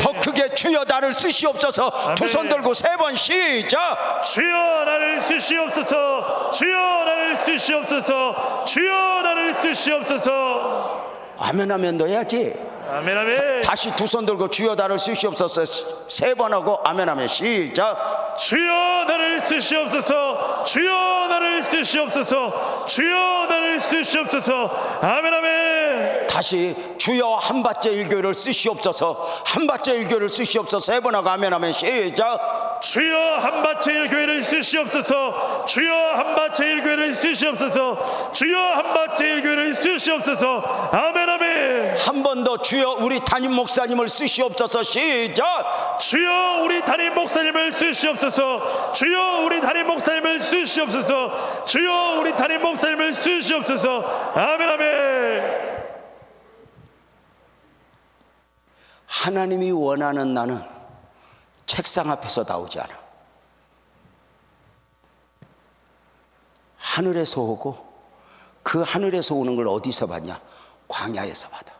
더 크게 주여 나를 쓰시옵소서. 두 손 들고 세 번 시작. 주여 나를 쓰시옵소서. 주여 나를 쓰시옵소서. 주여 나를 쓰시옵소서. 아멘 하면 너 해야지. 아멘. 아멘. 다시 두 손 들고 주여 나를 쓰시옵소서 세 번 하고 아멘 하면 시작. 주여 나를 쓰시옵소서. 주여 나를 쓰시옵소서. 주여 나를 쓰시옵소서. 아멘. 아멘. 다시 주여 한밭제일교회를 쓰시옵소서. 한밭제일교회를 쓰시옵소서 세 번 하고 아멘 하면 시작. 주여 한밭제일교회를 쓰시옵소서. 주여 한밭제일교회를 쓰시옵소서. 주여 한밭제일교회를 쓰시옵소서. 아멘. 아멘. 한 번 더 주여 우리 담임 목사님을 쓰시옵소서 시작. 주여 우리 담임 목사님을 쓰시옵소서. 주여 우리 담임 목사님을 쓰시옵소서. 주여 우리 담임 목사님을 쓰시옵소서. 아멘. 아멘. 하나님이 원하는 나는 책상 앞에서 나오지 않아. 하늘에서 오고, 그 하늘에서 오는 걸 어디서 받냐? 광야에서 받아.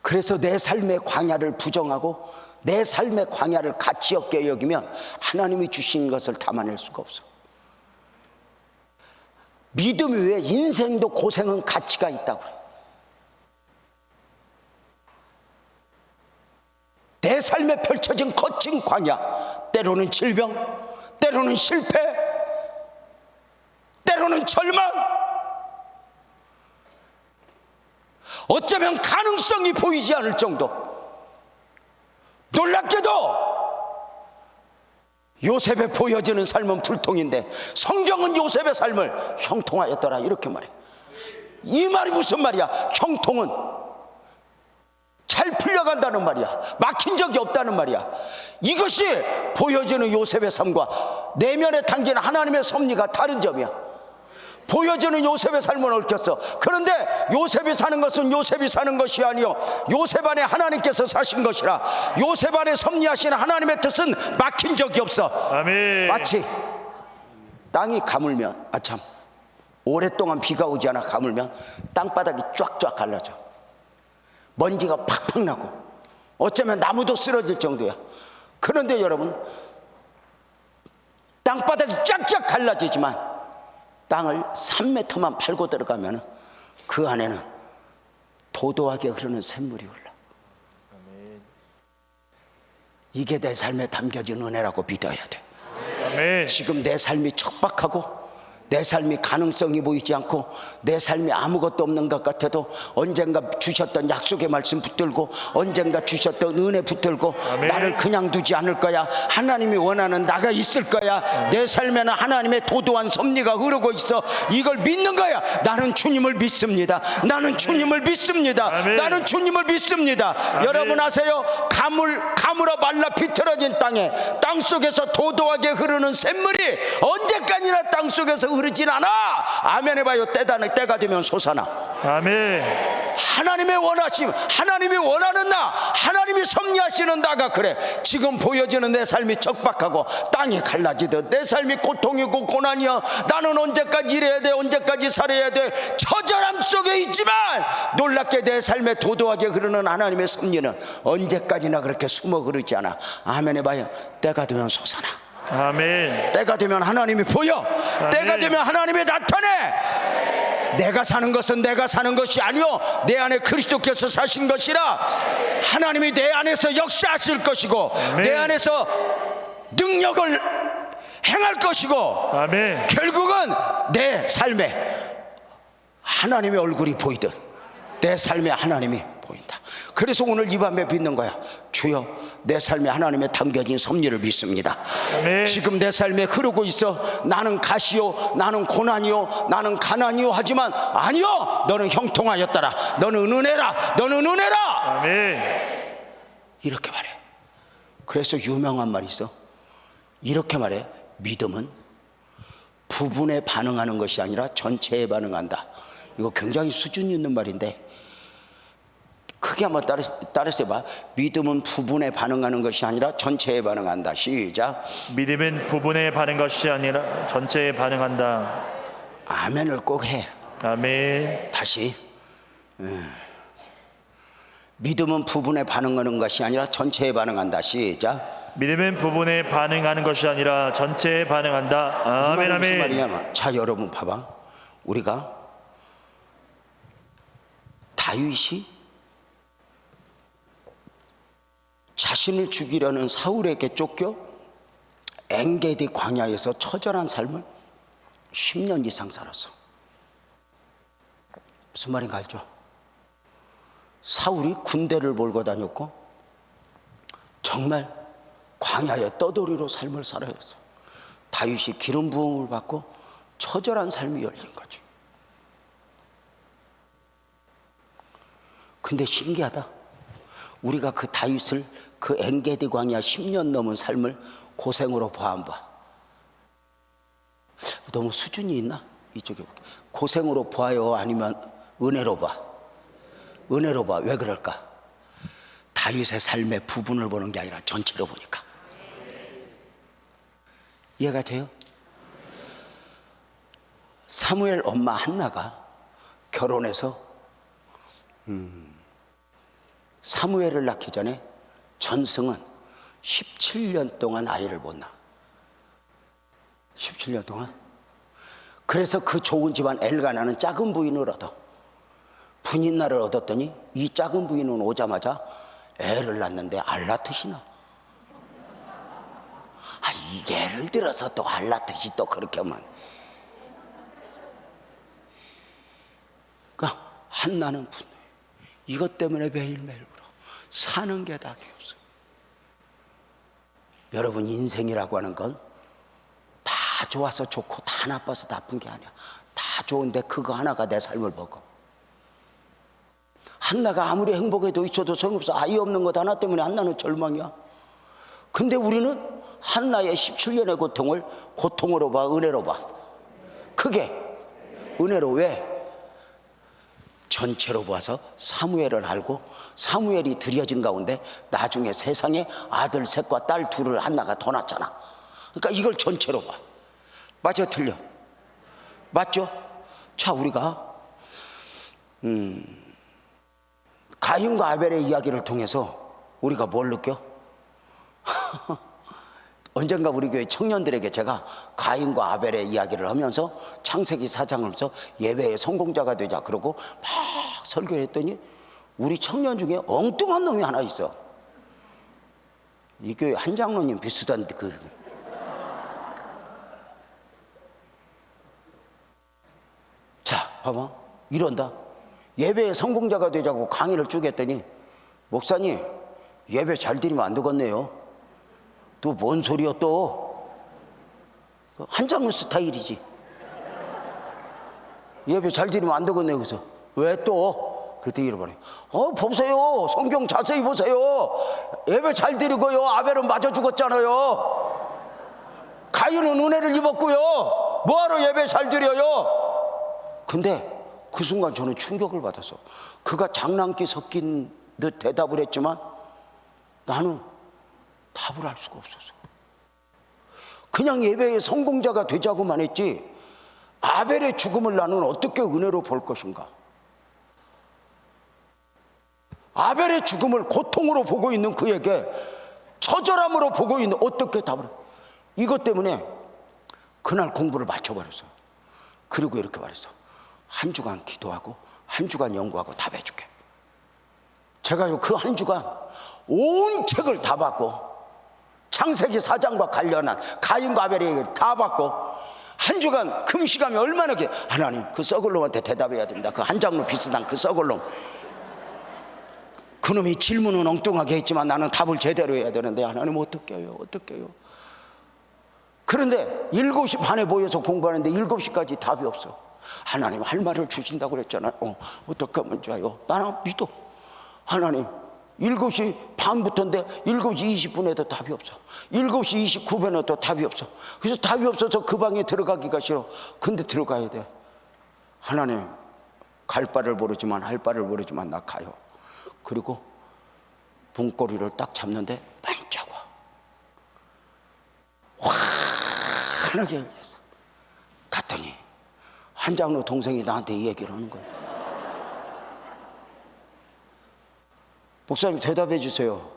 그래서 내 삶의 광야를 부정하고 내 삶의 광야를 가치 없게 여기면 하나님이 주신 것을 담아낼 수가 없어. 믿음 위에 인생도 고생은 가치가 있다고 그래. 내 삶에 펼쳐진 거친 광야, 때로는 질병, 때로는 실패, 때로는 절망, 어쩌면 가능성이 보이지 않을 정도. 놀랍게도 요셉의 보여지는 삶은 불통인데 성경은 요셉의 삶을 형통하였더라 이렇게 말해. 이 말이 무슨 말이야? 형통은 잘 풀려간다는 말이야. 막힌 적이 없다는 말이야. 이것이 보여지는 요셉의 삶과 내면에 담긴 하나님의 섭리가 다른 점이야. 보여지는 요셉의 삶은 얽혔어. 그런데 요셉이 사는 것은 요셉이 사는 것이 아니요 요셉 안에 하나님께서 사신 것이라. 요셉 안에 섭리하신 하나님의 뜻은 막힌 적이 없어. 아멘. 마치 땅이 가물면, 참 오랫동안 비가 오지 않아 가물면 땅바닥이 쫙쫙 갈라져. 먼지가 팍팍 나고 어쩌면 나무도 쓰러질 정도야. 그런데 여러분, 땅바닥이 쫙쫙 갈라지지만 땅을 3m만 팔고 들어가면 그 안에는 도도하게 흐르는 샘물이 흘러. 이게 내 삶에 담겨진 은혜라고 믿어야 돼. 아멘. 지금 내 삶이 척박하고 내 삶이 가능성이 보이지 않고 내 삶이 아무것도 없는 것 같아도 언젠가 주셨던 약속의 말씀 붙들고 언젠가 주셨던 은혜 붙들고 아멘. 나를 그냥 두지 않을 거야. 하나님이 원하는 나가 있을 거야. 내 삶에는 하나님의 도도한 섭리가 흐르고 있어. 이걸 믿는 거야. 나는 주님을 믿습니다. 나는 주님을 믿습니다. 아멘. 나는 주님을 믿습니다. 아멘. 여러분 아세요? 가물어 말라 비틀어진 땅에 땅속에서 도도하게 흐르는 샘물이 언제까지나 땅속에서 흐르진 않아. 아멘 해봐요. 때가 되면 솟아나. 아멘. 하나님의 원하심, 하나님이 원하는 나, 하나님이 섭리하신 다시는 나가. 그래, 지금 보여지는 내 삶이 척박하고 땅이 갈라지듯 내 삶이 고통이고 고난이야. 나는 언제까지 이래야 돼, 언제까지 살아야 돼. 처절함 속에 있지만 놀랍게 내 삶에 도도하게 흐르는 하나님의 섭리는 언제까지나 그렇게 숨어 흐르지 않아. 아멘 해봐요. 때가 되면 솟아나. 아멘. 때가 되면 하나님이 보여. 때가 되면 하나님이 나타내. 내가 사는 것은 내가 사는 것이 아니요 내 안에 그리스도께서 사신 것이라. 하나님이 내 안에서 역사하실 것이고 내 안에서 능력을 행할 것이고 아멘. 결국은 내 삶에 하나님의 얼굴이 보이듯 내 삶에 하나님이 보인다. 그래서 오늘 이 밤에 믿는 거야. 주여, 내 삶에 하나님의 담겨진 섭리를 믿습니다. 아멘. 지금 내 삶에 흐르고 있어. 나는 가시요, 나는 고난이요, 나는 가난이요 하지만 아니요, 너는 형통하였더라. 너는 은혜라. 너는 은혜라. 아멘. 이렇게 말해. 그래서 유명한 말이 있어. 이렇게 말해. 믿음은 부분에 반응하는 것이 아니라 전체에 반응한다. 이거 굉장히 수준 있는 말인데 크게 한번 따라서 해봐. 믿음은 부분에 반응하는 것이 아니라 전체에 반응한다. 시작. 믿음은 부분에 반응한 것이 아니라 전체에 반응한다. 아멘을 꼭 해. 아멘. 다시. 믿음은 부분에 반응하는 것이 아니라 전체에 반응한다. 시작. 믿음은 부분에 반응하는 것이 아니라 전체에 반응한다. 그 아멘. 말은 무슨 아멘. 말이냐면, 자 여러분 봐봐. 우리가 다윗이 자신을 죽이려는 사울에게 쫓겨 엔게디 광야에서 처절한 삶을 10년 이상 살았어. 무슨 말인가 알죠? 사울이 군대를 몰고 다녔고 정말 광야의 떠돌이로 삶을 살아야 했어. 다윗이 기름 부음을 받고 처절한 삶이 열린 거지. 근데 신기하다. 우리가 그 다윗을 그 엔게디 광야 10년 넘은 삶을 고생으로 봐 안 봐? 너무 수준이 있나? 이쪽에 고생으로 봐요? 아니면 은혜로 봐? 은혜로 봐. 왜 그럴까? 다윗의 삶의 부분을 보는 게 아니라 전체로 보니까. 이해가 돼요? 사무엘 엄마 한나가 결혼해서 사무엘을 낳기 전에 전승은 17년 동안 아이를 못 낳아. 17년 동안. 그래서 그 좋은 집안 엘가나는 작은 부인을 얻어. 분인날을 얻었더니 이 작은 부인은 오자마자 애를 낳는데 알라텟이 나. 이 예를 들어서 또 알라텟이 또 그렇게 하면. 그러니까 한나는 분노해. 이것 때문에 매일매일 울어. 사는 게 다 개없어. 여러분, 인생이라고 하는 건 다 좋아서 좋고 다 나빠서 나쁜 게 아니야. 다 좋은데 그거 하나가 내 삶을 먹어. 한나가 아무리 행복해도 있어도 소용없어. 아이 없는 것 하나 때문에 한나는 절망이야. 근데 우리는 한나의 17년의 고통을 고통으로 봐, 은혜로 봐. 크게 은혜로. 왜? 전체로 봐서 사무엘을 알고 사무엘이 들여진 가운데 나중에 세상에 아들 셋과 딸 둘을 한나가 더 낳았잖아. 그러니까 이걸 전체로 봐. 맞아, 틀려? 맞죠? 자, 우리가 가인과 아벨의 이야기를 통해서 우리가 뭘 느껴? 언젠가 우리 교회 청년들에게 제가 가인과 아벨의 이야기를 하면서 창세기 4장을 하면서 예배의 성공자가 되자 그러고 막 설교를 했더니 우리 청년 중에 엉뚱한 놈이 하나 있어. 이 교회 한 장로님 비슷한 자, 봐봐. 이런다. 예배의 성공자가 되자고 강의를 쭉 했더니 목사님, 예배 잘 드리면 안 되겠네요. 또 뭔 소리야 또? 한장로 스타일이지. 예배 잘 드리면 안 되겠네요. 그래서 왜 또? 그때 이러버려. 보세요. 성경 자세히 보세요. 예배 잘 드리고요. 아벨은 맞아 죽었잖아요. 가인은 은혜를 입었고요. 뭐하러 예배 잘 드려요? 근데 그 순간 저는 충격을 받았어. 그가 장난기 섞인 듯 대답을 했지만 나는 답을 할 수가 없었어. 그냥 예배의 성공자가 되자고만 했지 아벨의 죽음을 나는 어떻게 은혜로 볼 것인가? 아벨의 죽음을 고통으로 보고 있는 그에게 처절함으로 보고 있는 어떻게 답을 해? 이것 때문에 그날 공부를 맞춰버렸어. 그리고 이렇게 말했어. 한 주간 기도하고 한 주간 연구하고 답해줄게. 제가요 그 한 주간 온 책을 다 받고 창세기 4장과 관련한 가인과 아벨의 얘기를 다 받고 한 주간 금식하면 얼마나 하나님 그 썩을 놈한테 대답해야 됩니다. 그 한 장로 비슷한 그 썩을 놈, 그놈이 질문은 엉뚱하게 했지만 나는 답을 제대로 해야 되는데 하나님 어떻게 해요? 어떻게 해요? 그런데 7시 반에 모여서 공부하는데 7시까지 답이 없어. 하나님 할 말을 주신다고 그랬잖아요. 어떻게 하면 좋아요? 나는 믿어. 하나님 7시 반부터인데 7시 20분에도 답이 없어. 7시 29분에도 답이 없어. 그래서 답이 없어서 그 방에 들어가기가 싫어. 근데 들어가야 돼. 하나님 갈 바를 모르지만 할 바를 모르지만 나 가요. 그리고 문고리를 딱 잡는데 반짝 와. 환하게 했어. 갔더니 한 장로 동생이 나한테 이 얘기를 하는 거야. 목사님 대답해 주세요.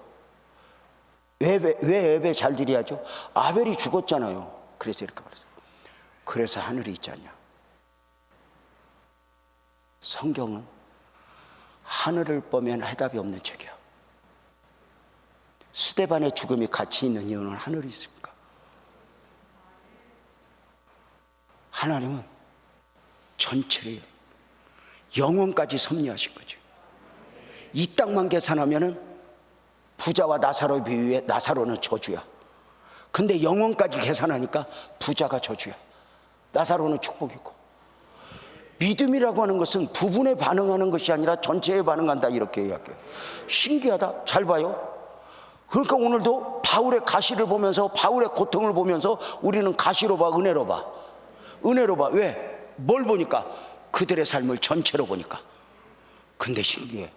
왜 예배 잘 드려야죠? 아벨이 죽었잖아요. 그래서 이렇게 말했어. 그래서 하늘이 있지 않냐. 성경은 하늘을 보면 해답이 없는 책이야. 스데반의 죽음이 같이 있는 이유는 하늘이 있습니까? 하나님은 전체를 영원까지 섭리하신 거죠. 이 땅만 계산하면은 부자와 나사로의 비유에 나사로는 저주야. 근데 영원까지 계산하니까 부자가 저주야. 나사로는 축복이고. 믿음이라고 하는 것은 부분에 반응하는 것이 아니라 전체에 반응한다 이렇게 이야기해요. 신기하다. 잘 봐요. 그러니까 오늘도 바울의 가시를 보면서 바울의 고통을 보면서 우리는 가시로 봐, 은혜로 봐. 은혜로 봐. 왜? 뭘 보니까? 그들의 삶을 전체로 보니까. 근데 신기해.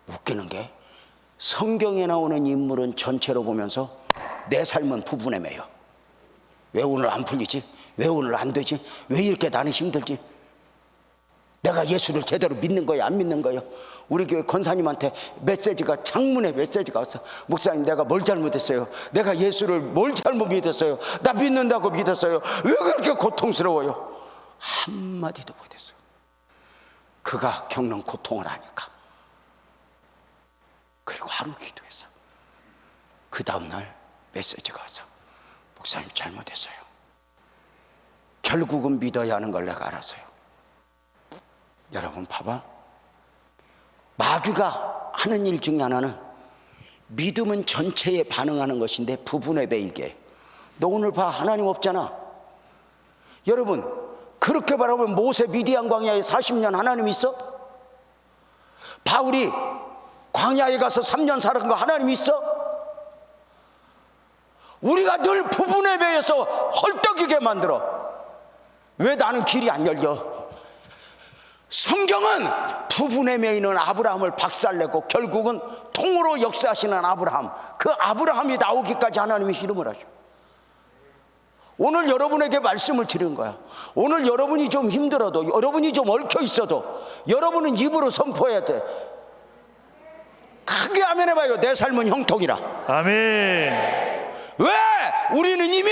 웃기는 게 성경에 나오는 인물은 전체로 보면서 내 삶은 부분에 매여. 왜 오늘 안 풀리지? 왜 오늘 안 되지? 왜 이렇게 나는 힘들지? 내가 예수를 제대로 믿는 거야 안 믿는 거야? 우리 교회 권사님한테 메시지가 창문에 메시지가 왔어. 목사님 내가 뭘 잘못했어요? 내가 예수를 뭘 잘못 믿었어요? 나 믿는다고 믿었어요. 왜 그렇게 고통스러워요? 한마디도 못했어요. 그가 겪는 고통을 아니까. 그리고 하루 기도했어. 그 다음날 메시지가 와서 목사님 잘못했어요. 결국은 믿어야 하는 걸 내가 알았어요. 여러분 봐봐. 마귀가 하는 일 중에 하나는 믿음은 전체에 반응하는 것인데 부분에 매이게. 너 오늘 봐. 하나님 없잖아. 여러분 그렇게 바라보면 모세 미디안 광야에 40년 하나님 있어? 바울이 광야에 가서 3년 살은 거 하나님 있어? 우리가 늘 부분에 매여서 헐떡이게 만들어. 왜 나는 길이 안 열려? 성경은 부분에 매이는 아브라함을 박살내고 결국은 통으로 역사하시는 아브라함, 그 아브라함이 나오기까지 하나님이 씨름을 하셔. 오늘 여러분에게 말씀을 드리는 거야. 오늘 여러분이 좀 힘들어도, 여러분이 좀 얽혀 있어도 여러분은 입으로 선포해야 돼. 크게 아멘 해봐요. 내 삶은 형통이라. 아멘. 왜? 우리는 이미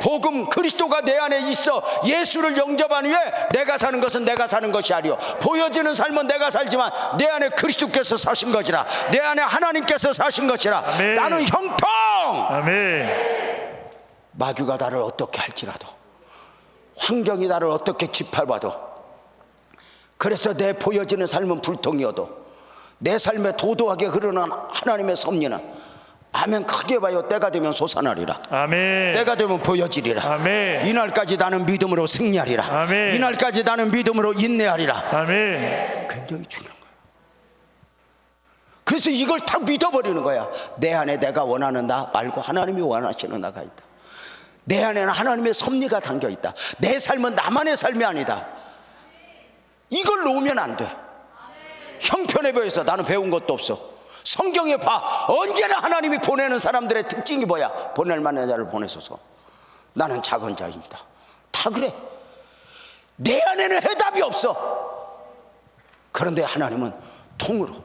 복음 그리스도가 내 안에 있어. 예수를 영접한 후에 내가 사는 것은 내가 사는 것이 아니요 보여지는 삶은 내가 살지만 내 안에 그리스도께서 사신 것이라. 내 안에 하나님께서 사신 것이라. 아멘. 나는 형통. 아멘. 마귀가 나를 어떻게 할지라도, 환경이 나를 어떻게 짓밟아도, 그래서 내 보여지는 삶은 불통이어도 내 삶에 도도하게 흐르는 하나님의 섭리는 아멘 크게 봐요. 때가 되면 솟아나리라. 아멘. 때가 되면 보여지리라. 아멘. 이날까지 나는 믿음으로 승리하리라. 아멘. 이날까지 나는 믿음으로 인내하리라. 아멘. 굉장히 중요한 거야. 그래서 이걸 딱 믿어버리는 거야. 내 안에 내가 원하는 나 말고 하나님이 원하시는 나가 있다. 내 안에는 하나님의 섭리가 담겨 있다. 내 삶은 나만의 삶이 아니다. 이걸 놓으면 안 돼. 형편에 비해서 나는 배운 것도 없어. 성경에 봐. 언제나 하나님이 보내는 사람들의 특징이 뭐야? 보낼 만한 자를 보내소서. 나는 작은 자입니다. 다 그래. 내 안에는 해답이 없어. 그런데 하나님은 통으로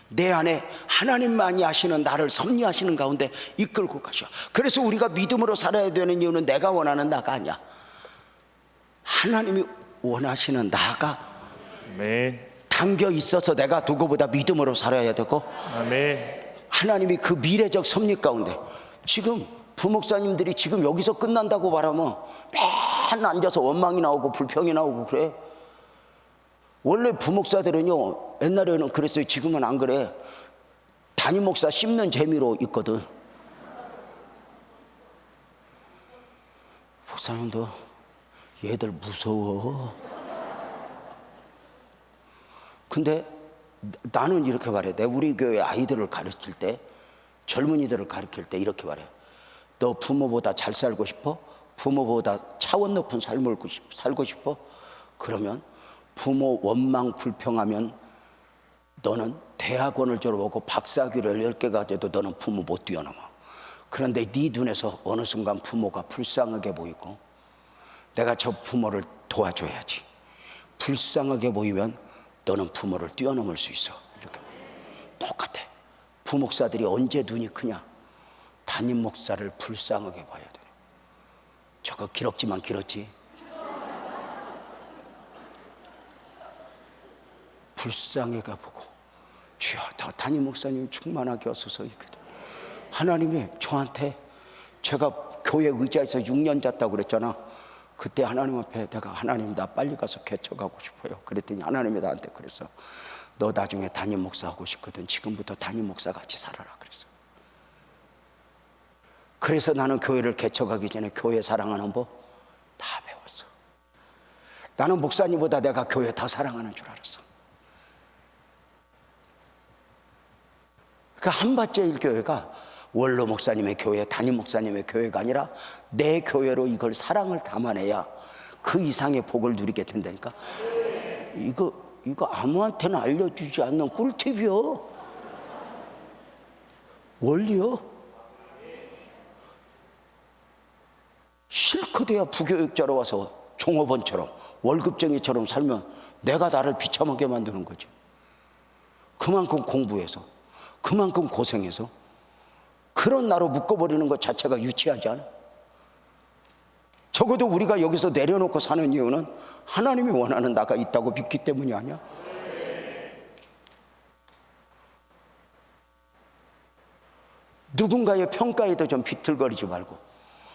내 안에 하나님만이 하시는 나를 섭리하시는 가운데 이끌고 가셔. 그래서 우리가 믿음으로 살아야 되는 이유는 내가 원하는 나가 아니야. 하나님이 원하시는 나가 아멘. 담겨 있어서 내가 누구보다 믿음으로 살아야 되고, 아멘. 하나님이 그 미래적 섭리 가운데, 지금 부목사님들이 지금 여기서 끝난다고 말하면 맨 앉아서 원망이 나오고 불평이 나오고 그래. 원래 부목사들은요, 옛날에는 그랬어요. 지금은 안 그래. 담임 목사 씹는 재미로 있거든. 목사님도 얘들 무서워. 근데 나는 이렇게 말해. 내 우리 교회 아이들을 가르칠 때, 젊은이들을 가르칠 때 이렇게 말해. 너 부모보다 잘 살고 싶어? 부모보다 차원 높은 삶을 살고 싶어? 그러면 부모 원망 불평하면 너는 대학원을 졸업하고 박사학위를 10개 가져도 너는 부모 못 뛰어넘어. 그런데 네 눈에서 어느 순간 부모가 불쌍하게 보이고, 내가 저 부모를 도와줘야지. 불쌍하게 보이면 너는 부모를 뛰어넘을 수 있어. 이렇게 똑같아. 부목사들이 언제 눈이 크냐? 담임 목사를 불쌍하게 봐야 돼. 저거 길었지만 길었지. 불쌍하게 보고, 주여 담임 목사님 충만하게 하소서. 이렇게 하나님이 저한테, 제가 교회 의자에서 6년 잤다고 그랬잖아. 그때 하나님 앞에 내가, 하나님 나 빨리 가서 개척하고 싶어요. 그랬더니 하나님이 나한테 그랬어. 너 나중에 담임 목사 하고 싶거든. 지금부터 담임 목사 같이 살아라 그랬어. 그래서 나는 교회를 개척하기 전에 교회 사랑하는 법 다 배웠어. 나는 목사님보다 내가 교회 더 사랑하는 줄 알았어. 그러니까 한밭제일 교회가 원로 목사님의 교회, 담임 목사님의 교회가 아니라 내 교회로 이걸 사랑을 담아내야 그 이상의 복을 누리게 된다니까. 이거 아무한테나 알려주지 않는 꿀팁이요. 원리요. 실컷 해야 부교육자로 와서 종업원처럼 월급쟁이처럼 살면 내가 나를 비참하게 만드는 거지. 그만큼 공부해서, 그만큼 고생해서 그런 나로 묶어버리는 것 자체가 유치하지 않아? 적어도 우리가 여기서 내려놓고 사는 이유는 하나님이 원하는 나가 있다고 믿기 때문이 아니야? 누군가의 평가에도 좀 비틀거리지 말고,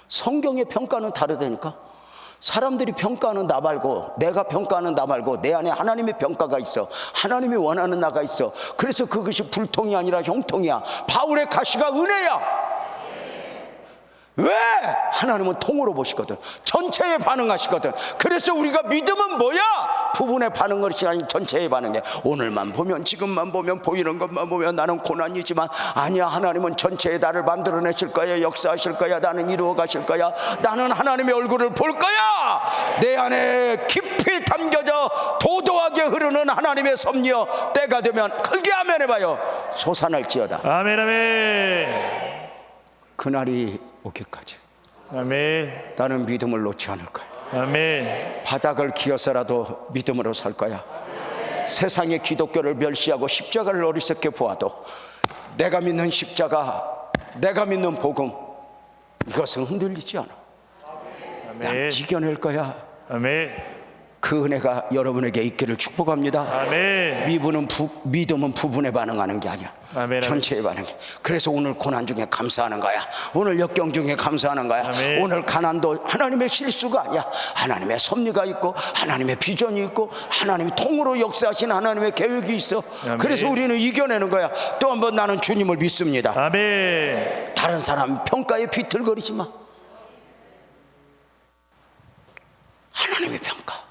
성경의 평가는 다르다니까. 사람들이 평가하는 나 말고, 내가 평가하는 나 말고 내 안에 하나님의 평가가 있어. 하나님이 원하는 나가 있어. 그래서 그것이 불통이 아니라 형통이야. 바울의 가시가 은혜야. 왜? 하나님은 통으로 보시거든. 전체에 반응하시거든. 그래서 우리가 믿음은 뭐야? 부분에 반응을 하지 아니 전체에 반응해. 오늘만 보면, 지금만 보면, 보이는 것만 보면 나는 고난이지만, 아니야, 하나님은 전체에 나를 만들어내실 거야. 역사하실 거야. 나는 이루어 가실 거야. 나는 하나님의 얼굴을 볼 거야. 내 안에 깊이 담겨져 도도하게 흐르는 하나님의 섭리여, 때가 되면 크게 아멘 해봐요. 솟아날지어다. 아멘. 아멘. 그날이 오기까지 아멘. 나는 믿음을 놓지 않을 거야. 아멘. 바닥을 기어서라도 믿음으로 살 거야. 세상의 기독교를 멸시하고 십자가를 어리석게 보아도 내가 믿는 십자가, 내가 믿는 복음, 이것은 흔들리지 않아. 난 아멘. 이겨낼 거야. 아멘. 그 은혜가 여러분에게 있기를 축복합니다. 아멘. 믿음은 부분에 반응하는 게 아니야. 아멘. 전체에 반응해. 그래서 오늘 고난 중에 감사하는 거야. 오늘 역경 중에 감사하는 거야. 아멘. 오늘 가난도 하나님의 실수가 아니야. 하나님의 섭리가 있고, 하나님의 비전이 있고, 하나님이 통으로 역사하신 하나님의 계획이 있어. 아멘. 그래서 우리는 이겨내는 거야. 또 한 번 나는 주님을 믿습니다. 아멘. 다른 사람 평가에 비틀거리지 마. 하나님의 평가.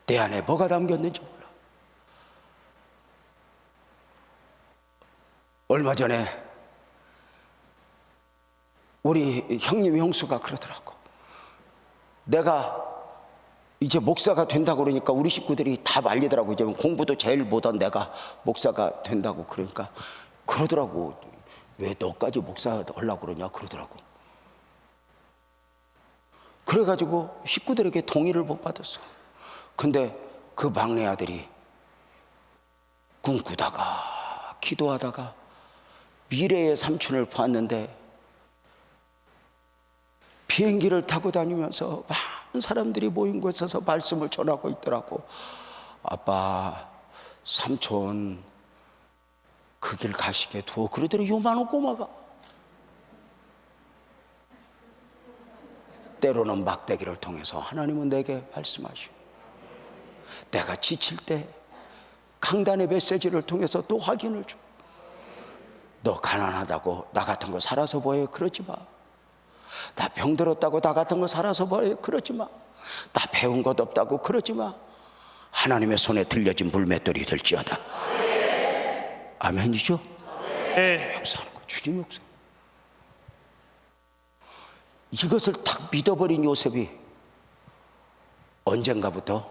내 안에 뭐가 담겼는지 몰라. 얼마 전에 우리 형님 형수가 그러더라고. 내가 이제 목사가 된다고 그러니까 우리 식구들이 다 말리더라고. 이제 공부도 제일 못한 내가 목사가 된다고 그러니까 그러더라고. 왜 너까지 목사 하려고 그러냐 그러더라고. 그래가지고 식구들에게 동의를 못 받았어. 근데 그 막내 아들이 꿈꾸다가 기도하다가 미래의 삼촌을 봤는데 비행기를 타고 다니면서 많은 사람들이 모인 곳에서 말씀을 전하고 있더라고. 아빠, 삼촌 그 길 가시게 두어. 그러더니 요만한 꼬마가 때로는 막대기를 통해서 하나님은 내게 말씀하시고, 내가 지칠 때 강단의 메시지를 통해서 또 확인을 줘. 너 가난하다고 나 같은 거 살아서 뭐해? 그러지 마. 나 병들었다고 나 같은 거 살아서 뭐해? 그러지 마. 나 배운 것 없다고 그러지 마. 하나님의 손에 들려진 물맷돌이 될지어다. 아멘이죠? 네. 역사하는 거, 주님 역사. 이것을 딱 믿어버린 요셉이 언젠가부터,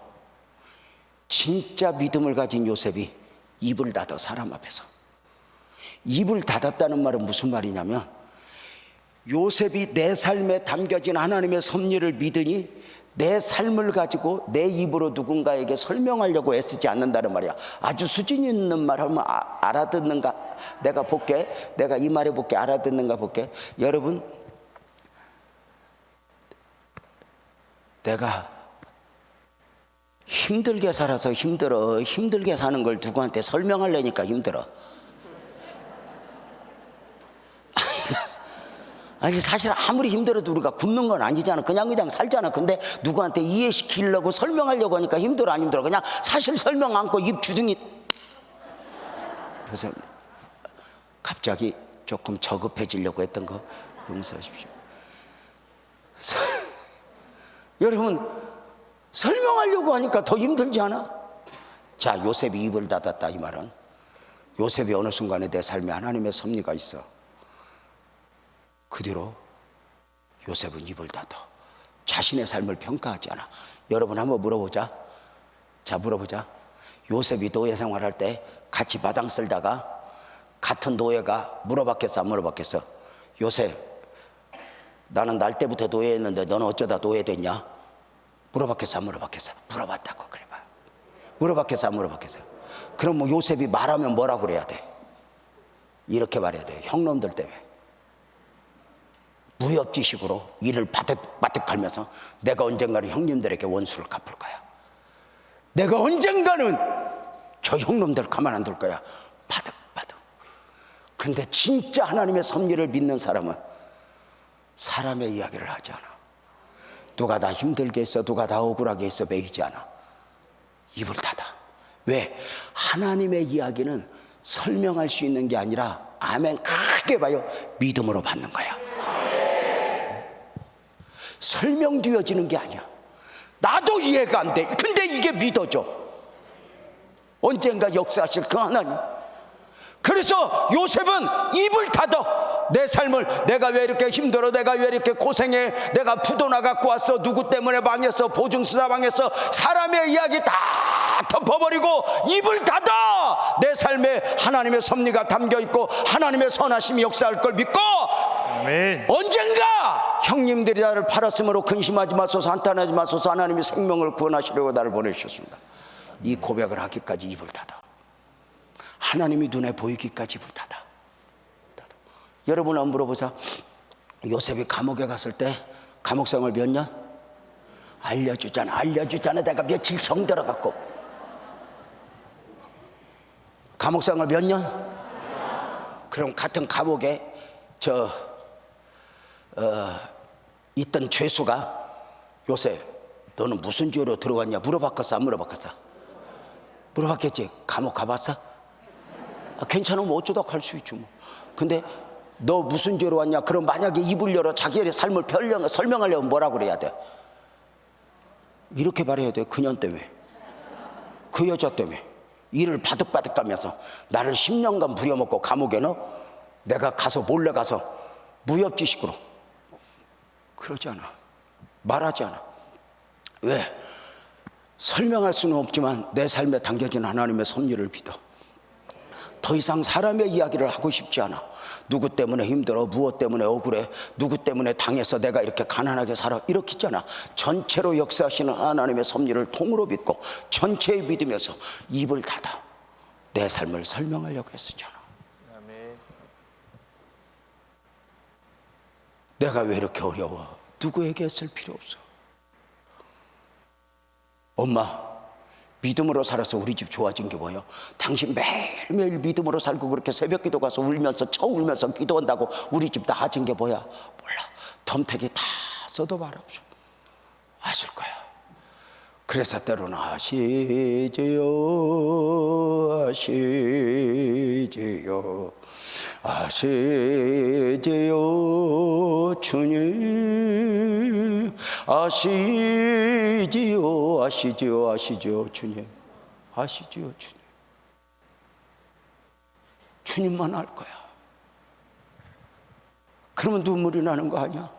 진짜 믿음을 가진 요셉이 입을 닫아. 사람 앞에서 입을 닫았다는 말은 무슨 말이냐면, 요셉이 내 삶에 담겨진 하나님의 섭리를 믿으니 내 삶을 가지고 내 입으로 누군가에게 설명하려고 애쓰지 않는다는 말이야. 아주 수준 있는 말 하면 알아듣는가? 내가 볼게. 내가 이 말해 볼게. 알아듣는가 볼게. 여러분, 내가 힘들게 살아서 힘들어. 힘들게 사는 걸 누구한테 설명하려니까 힘들어. 아니, 사실 아무리 힘들어도 우리가 굶는 건 아니잖아. 그냥 살잖아. 근데 누구한테 이해시키려고 설명하려고 하니까 힘들어 안 힘들어? 그냥 사실 설명 않고 입 주둥이. 그래서 갑자기 조금 저급해지려고 했던 거 용서하십시오. 여러분, 설명하려고 하니까 더 힘들지 않아? 자, 요셉이 입을 닫았다. 이 말은 요셉이 어느 순간에 내 삶에 하나님의 섭리가 있어. 그 뒤로 요셉은 입을 닫아. 자신의 삶을 평가하지 않아. 여러분 한번 물어보자. 자, 물어보자. 요셉이 노예 생활할 때 같이 마당 쓸다가 같은 노예가 물어봤겠어 안 물어봤겠어? 요셉, 나는 날 때부터 노예했는데 너는 어쩌다 노예됐냐? 물어봤겠어 안 물어봤겠어? 물어봤다고. 그래 봐. 물어봤겠어 안 물어봤겠어? 그럼 뭐 요셉이 말하면 뭐라고 그래야 돼? 이렇게 말해야 돼. 형놈들 때문에 무협지식으로 이를 바득바득하면서 내가 언젠가는 형님들에게 원수를 갚을 거야. 내가 언젠가는 저 형놈들 가만 안 둘 거야. 바득바득. 근데 진짜 하나님의 섭리를 믿는 사람은 사람의 이야기를 하지 않아. 누가 다 힘들게 했어, 누가 다 억울하게 했어 매이지 않아. 입을 닫아. 왜? 하나님의 이야기는 설명할 수 있는 게 아니라, 아멘 크게 봐요, 믿음으로 받는 거야. 설명되어지는 게 아니야. 나도 이해가 안 돼. 근데 이게 믿어져. 언젠가 역사하실 그 하나님. 그래서 요셉은 입을 닫아. 내 삶을, 내가 왜 이렇게 힘들어, 내가 왜 이렇게 고생해, 내가 부도나 갖고 왔어, 누구 때문에 망했어, 보증수사 망했어, 사람의 이야기 다 덮어버리고 입을 닫아. 내 삶에 하나님의 섭리가 담겨있고 하나님의 선하심이 역사할 걸 믿고, 아멘. 언젠가 형님들이 나를 팔았으므로 근심하지 마소서, 한탄하지 마소서, 하나님이 생명을 구원하시려고 나를 보내주셨습니다. 이 고백을 하기까지 입을 닫아. 하나님이 눈에 보이기까지 입을 닫아. 여러분 한번 물어보자. 요셉이 감옥에 갔을 때 감옥생활 몇 년? 알려주잖아. 내가 며칠 정들어갖고. 감옥생활 몇 년? 그럼 같은 감옥에 있던 죄수가 요셉, 너는 무슨 죄로 들어왔냐 물어봤겠어 안 물어봤겠어? 물어봤겠지. 감옥 가봤어? 괜찮으면 어쩌다 갈 수 있지 뭐. 근데 너 무슨 죄로 왔냐? 그럼 만약에 입을 열어 자기의 삶을 설명하려면 뭐라고 그래야 돼? 이렇게 말해야 돼. 그년 때문에, 그 여자 때문에 이를 바득바득 가면서 나를 10년간 부려먹고 감옥에 넣어. 내가 가서 몰래 가서 무협지식으로. 그러지 않아. 말하지 않아. 왜? 설명할 수는 없지만 내 삶에 담겨진 하나님의 섭리를 믿어. 더 이상 사람의 이야기를 하고 싶지 않아. 누구 때문에 힘들어, 무엇 때문에 억울해, 누구 때문에 당해서 내가 이렇게 가난하게 살아, 이렇게 있잖아. 전체로 역사하시는 하나님의 섭리를 통으로 믿고 전체에 믿으면서 입을 닫아 내 삶을 설명하려고 했었잖아. 내가 왜 이렇게 어려워? 누구에게 했을 필요 없어. 엄마, 믿음으로 살아서 우리 집 좋아진 게 뭐예요? 당신 매일매일 믿음으로 살고 그렇게 새벽 기도 가서 울면서 울면서 기도한다고 우리 집 나아진 게 뭐야? 몰라. 덤태기 다 써도 말없어. 아실 거야. 그래서 때로는 아시지요, 아시지요, 아시지요 주님, 아시지요, 아시지요, 아시지요 주님, 아시지요 주님. 주님만 알 거야. 그러면 눈물이 나는 거 아니야?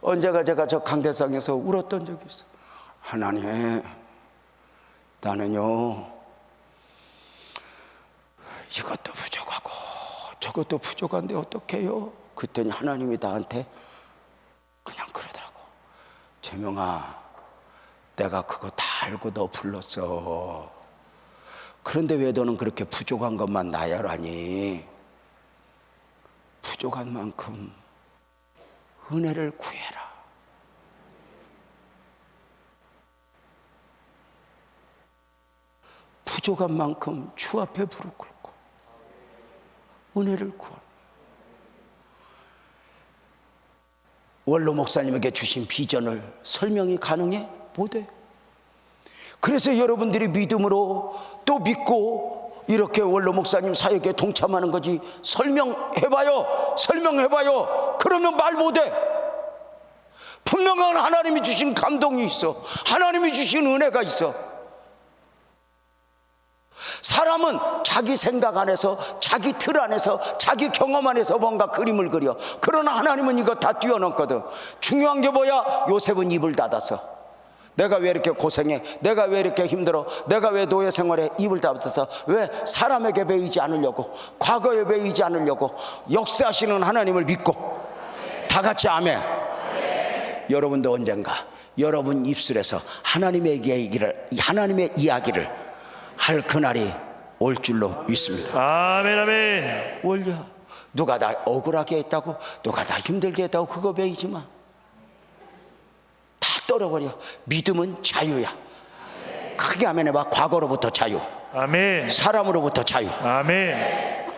언제가 제가 저 강대상에서 울었던 적이 있어. 하나님, 나는요 이것도 부족하고 저것도 부족한데 어떡해요? 그랬더니 하나님이 나한테 그냥 그러더라고. 재명아, 내가 그거 다 알고 너 불렀어. 그런데 왜 너는 그렇게 부족한 것만 나열하니? 부족한 만큼 은혜를 구해라. 부족한 만큼 주 앞에 무릎 꿇고 은혜를 구하라. 원로 목사님에게 주신 비전을 설명이 가능해? 못해. 그래서 여러분들이 믿음으로 또 믿고 이렇게 원로 목사님 사역에 동참하는 거지. 설명해봐요, 설명해봐요. 그러면 말 못해. 분명한 하나님이 주신 감동이 있어. 하나님이 주신 은혜가 있어. 사람은 자기 생각 안에서, 자기 틀 안에서, 자기 경험 안에서 뭔가 그림을 그려. 그러나 하나님은 이거 다 뛰어넘거든. 중요한 게 뭐야? 요셉은 입을 닫았어. 내가 왜 이렇게 고생해? 내가 왜 이렇게 힘들어? 내가 왜 노예 생활에 입을 닫아서? 왜? 사람에게 배이지 않으려고, 과거에 배이지 않으려고 역사하시는 하나님을 믿고. 다 같이 아멘. 여러분도 언젠가 여러분 입술에서 하나님의 이야기를 할 그날이 올 줄로 믿습니다. 아멘, 아멘. 원려 누가 나 억울하게 했다고, 누가 나 힘들게 했다고 그거 배이지 마. 다 떨어버려. 믿음은 자유야. 크게 아멘 해봐. 과거로부터 자유, 아멘. 사람으로부터 자유. 아멘.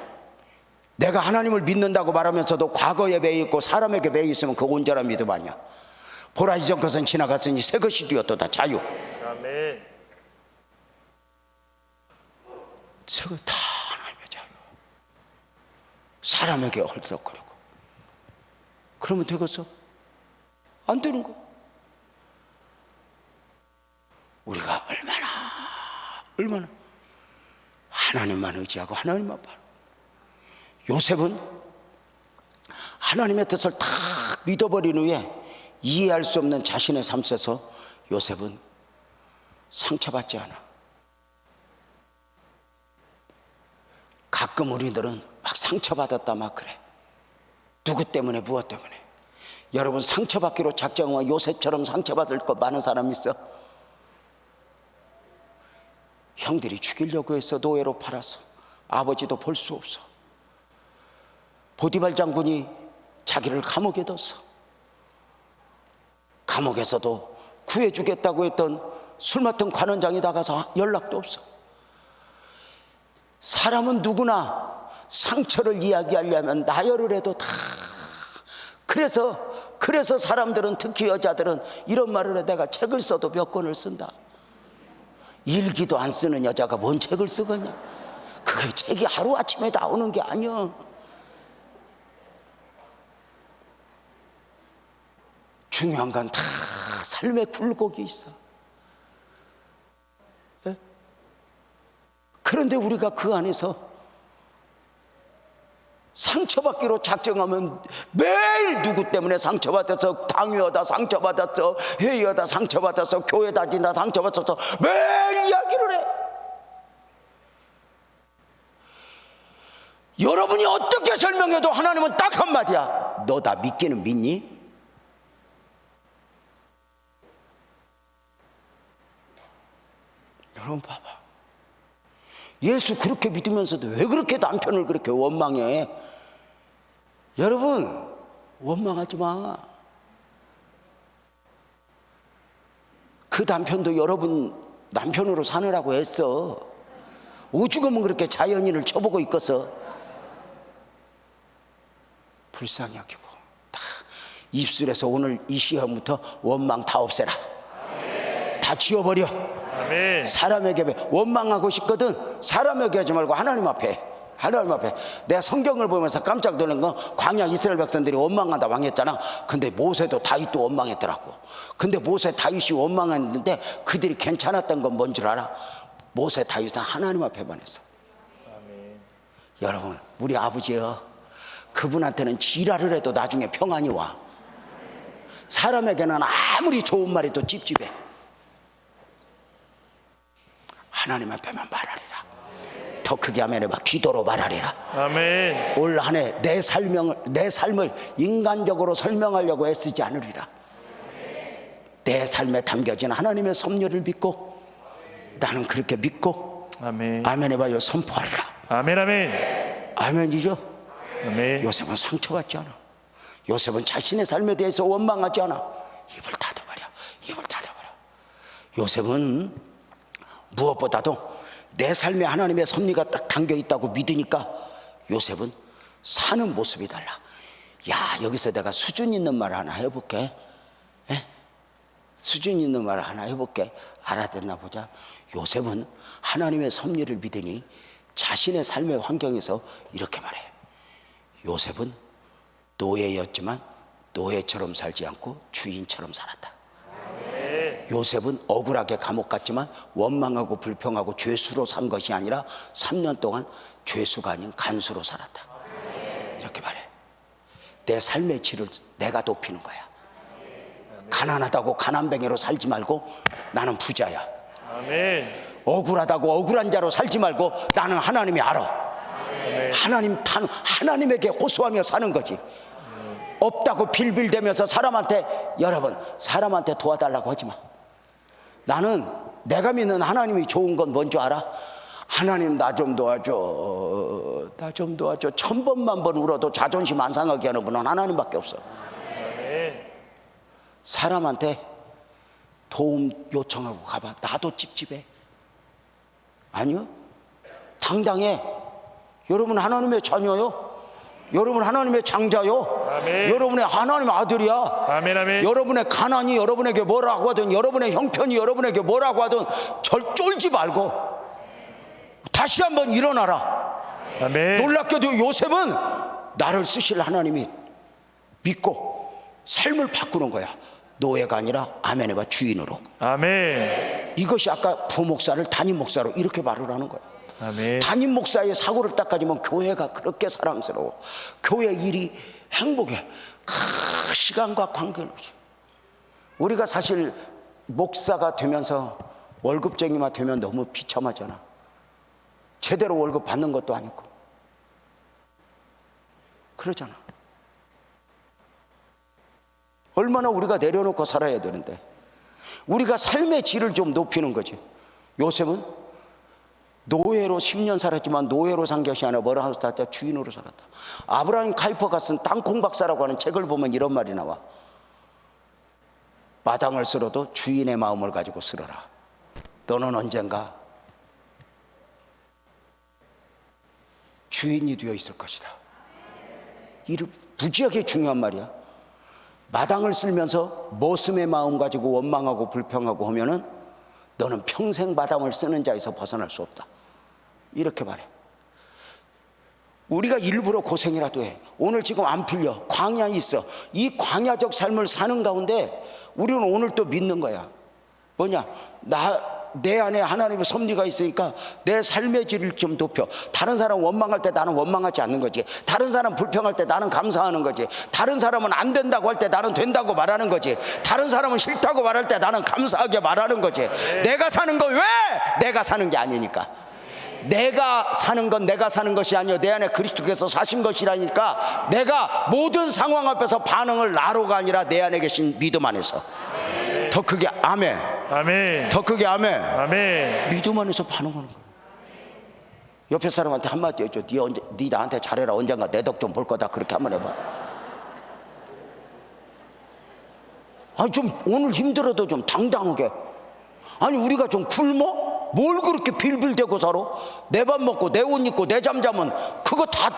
내가 하나님을 믿는다고 말하면서도 과거에 배이 있고 사람에게 배이 있으면 그 온전한 믿음 아니야. 보라, 이전 것은 지나갔으니 새 것이 되었도다. 자유. 아멘. 새것 다 하나님의 자유. 사람에게 헐떡거리고 그러면 되겠어? 안 되는 거. 우리가 얼마나 하나님만 의지하고 하나님만 바로. 요셉은 하나님의 뜻을 다 믿어버린 후에 이해할 수 없는 자신의 삶 속에서 요셉은 상처받지 않아. 가끔 우리들은 막 상처받았다 막 그래. 누구 때문에, 무엇 때문에. 여러분, 상처받기로 작정하면 요셉처럼 상처받을 거 많은 사람 있어. 형들이 죽이려고 해서 노예로 팔았어. 아버지도 볼 수 없어. 보디발 장군이 자기를 감옥에 뒀어. 감옥에서도 구해주겠다고 했던 술 맡은 관원장이 나가서 연락도 없어. 사람은 누구나 상처를 이야기하려면 나열을 해도 다. 그래서 사람들은, 특히 여자들은 이런 말을 해. 내가 책을 써도 몇 권을 쓴다. 일기도 안 쓰는 여자가 뭔 책을 쓰겠냐. 그게 책이 하루아침에 나오는 게 아니야. 중요한 건 다 삶의 굴곡이 있어. 예? 그런데 우리가 그 안에서 상처받기로 작정하면 매일 누구 때문에 상처받아서 당위하다 상처받았어, 회의하다 상처받았어, 교회 다닌다 상처받았어, 매일 이야기를 해. 여러분이 어떻게 설명해도 하나님은 딱 한마디야. 너 다 믿기는 믿니? 여러분 봐봐. 예수 그렇게 믿으면서도 왜 그렇게 남편을 그렇게 원망해? 여러분 원망하지 마. 그 남편도 여러분 남편으로 사느라고 했어. 오죽하면 그렇게 자연인을 쳐보고 있겠어. 불쌍히 여기고 다 입술에서 오늘 이 시간부터 원망 다 없애라. 다 지워버려. 아멘. 사람에게 원망하고 싶거든 사람에게 하지 말고 하나님 앞에. 하나님 앞에. 내가 성경을 보면서 깜짝 놀란 건 광야 이스라엘 백성들이 원망한다 왕했잖아. 근데 모세도 다윗도 원망했더라고. 근데 모세 다윗이 원망했는데 그들이 괜찮았던 건 뭔 줄 알아? 모세 다윗은 하나님 앞에만 했어. 아멘. 여러분 우리 아버지요, 그분한테는 지랄을 해도 나중에 평안이 와. 사람에게는 아무리 좋은 말해도 찝찝해. 하나님 앞에만 말하리라. 더 크게 하면 해봐. 기도로 말하리라. 아멘. 올 한 해 내 삶을 인간적으로 설명하려고 애쓰지 않으리라. 내 삶에 담겨진 하나님의 섭리를 믿고 나는 그렇게 믿고 아멘. 아멘 해봐요. 선포하리라. 아멘. 아멘. 아멘이죠. 아멘. 요셉은 상처받지 않아. 요셉은 자신의 삶에 대해서 원망하지 않아. 입을 닫아버려. 입을 닫아버려. 요셉은 무엇보다도 내 삶에 하나님의 섭리가 딱 담겨있다고 믿으니까 요셉은 사는 모습이 달라. 야, 여기서 내가 수준 있는 말 하나 해볼게. 에? 수준 있는 말 하나 해볼게. 알아듣나 보자. 요셉은 하나님의 섭리를 믿으니 자신의 삶의 환경에서 이렇게 말해. 요셉은 노예였지만 노예처럼 살지 않고 주인처럼 살았다. 요셉은 억울하게 감옥 갔지만 원망하고 불평하고 죄수로 산 것이 아니라 3년 동안 죄수가 아닌 간수로 살았다. 이렇게 말해. 내 삶의 질을 내가 높이는 거야. 가난하다고 가난뱅이로 살지 말고 나는 부자야. 아멘. 억울하다고 억울한 자로 살지 말고 나는 하나님이 알아. 하나님에게 호소하며 사는 거지. 없다고 빌빌대면서 여러분 사람한테 도와달라고 하지 마. 나는 내가 믿는 하나님이 좋은 건 뭔 줄 알아? 하나님 나 좀 도와줘. 나 좀 도와줘. 1000번만 번 울어도 자존심 안 상하게 하는 분은 하나님밖에 없어. 사람한테 도움 요청하고 가봐. 나도 찝찝해. 아니요. 당당해. 여러분 하나님의 자녀요. 여러분 하나님의 장자요. 아멘. 여러분의 하나님의 아들이야. 아멘. 아멘. 여러분의 가난이 여러분에게 뭐라고 하든 여러분의 형편이 여러분에게 뭐라고 하든 쫄지 말고 다시 한번 일어나라. 아멘. 놀랍게도 요셉은 나를 쓰실 하나님이 믿고 삶을 바꾸는 거야. 노예가 아니라 아멘 해봐. 주인으로. 아멘. 이것이 아까 부목사를 담임 목사로 이렇게 말을 하는 거야. 아멘. 담임 목사의 사고를 딱 가지면 교회가 그렇게 사랑스러워. 교회 일이 행복해. 시간과 관계없이. 우리가 사실 목사가 되면서 월급쟁이만 되면 너무 비참하잖아. 제대로 월급 받는 것도 아니고 그러잖아. 얼마나 우리가 내려놓고 살아야 되는데 우리가 삶의 질을 좀 높이는 거지. 요셉은 노예로 10년 살았지만 노예로 산 것이 아니라 뭐라 하셨다? 주인으로 살았다. 아브라함 카이퍼가 쓴 땅콩 박사라고 하는 책을 보면 이런 말이 나와. 마당을 쓸어도 주인의 마음을 가지고 쓸어라. 너는 언젠가 주인이 되어 있을 것이다. 이 무지하게 중요한 말이야. 마당을 쓸면서 머슴의 마음 가지고 원망하고 불평하고 하면은 너는 평생 마당을 쓰는 자에서 벗어날 수 없다. 이렇게 말해. 우리가 일부러 고생이라도 해. 오늘 지금 안 풀려. 광야에 있어. 이 광야적 삶을 사는 가운데 우리는 오늘 또 믿는 거야. 뭐냐? 내 안에 하나님의 섭리가 있으니까 내 삶의 질을 좀 높여. 다른 사람 원망할 때 나는 원망하지 않는 거지. 다른 사람 불평할 때 나는 감사하는 거지. 다른 사람은 안 된다고 할 때 나는 된다고 말하는 거지. 다른 사람은 싫다고 말할 때 나는 감사하게 말하는 거지. 내가 사는 거 왜? 내가 사는 게 아니니까. 내가 사는 건 내가 사는 것이 아니요 내 안에 그리스도께서 사신 것이라니까. 내가 모든 상황 앞에서 반응을 나로가 아니라 내 안에 계신 믿음 안에서. 더 크게 아멘. 아멘. 더 크게 아멘. 아멘. 믿음 안에서 반응하는 거예요. 옆에 사람한테 한마디 해줘. 네 나한테 잘해라. 언젠가 내 덕 좀 볼 거다. 그렇게 한번 해봐. 아니 좀 오늘 힘들어도 좀 당당하게. 아니 우리가 좀 굶어? 뭘 그렇게 빌빌대고 살아? 내 밥 먹고 내 옷 입고 내 잠 자면 그거 다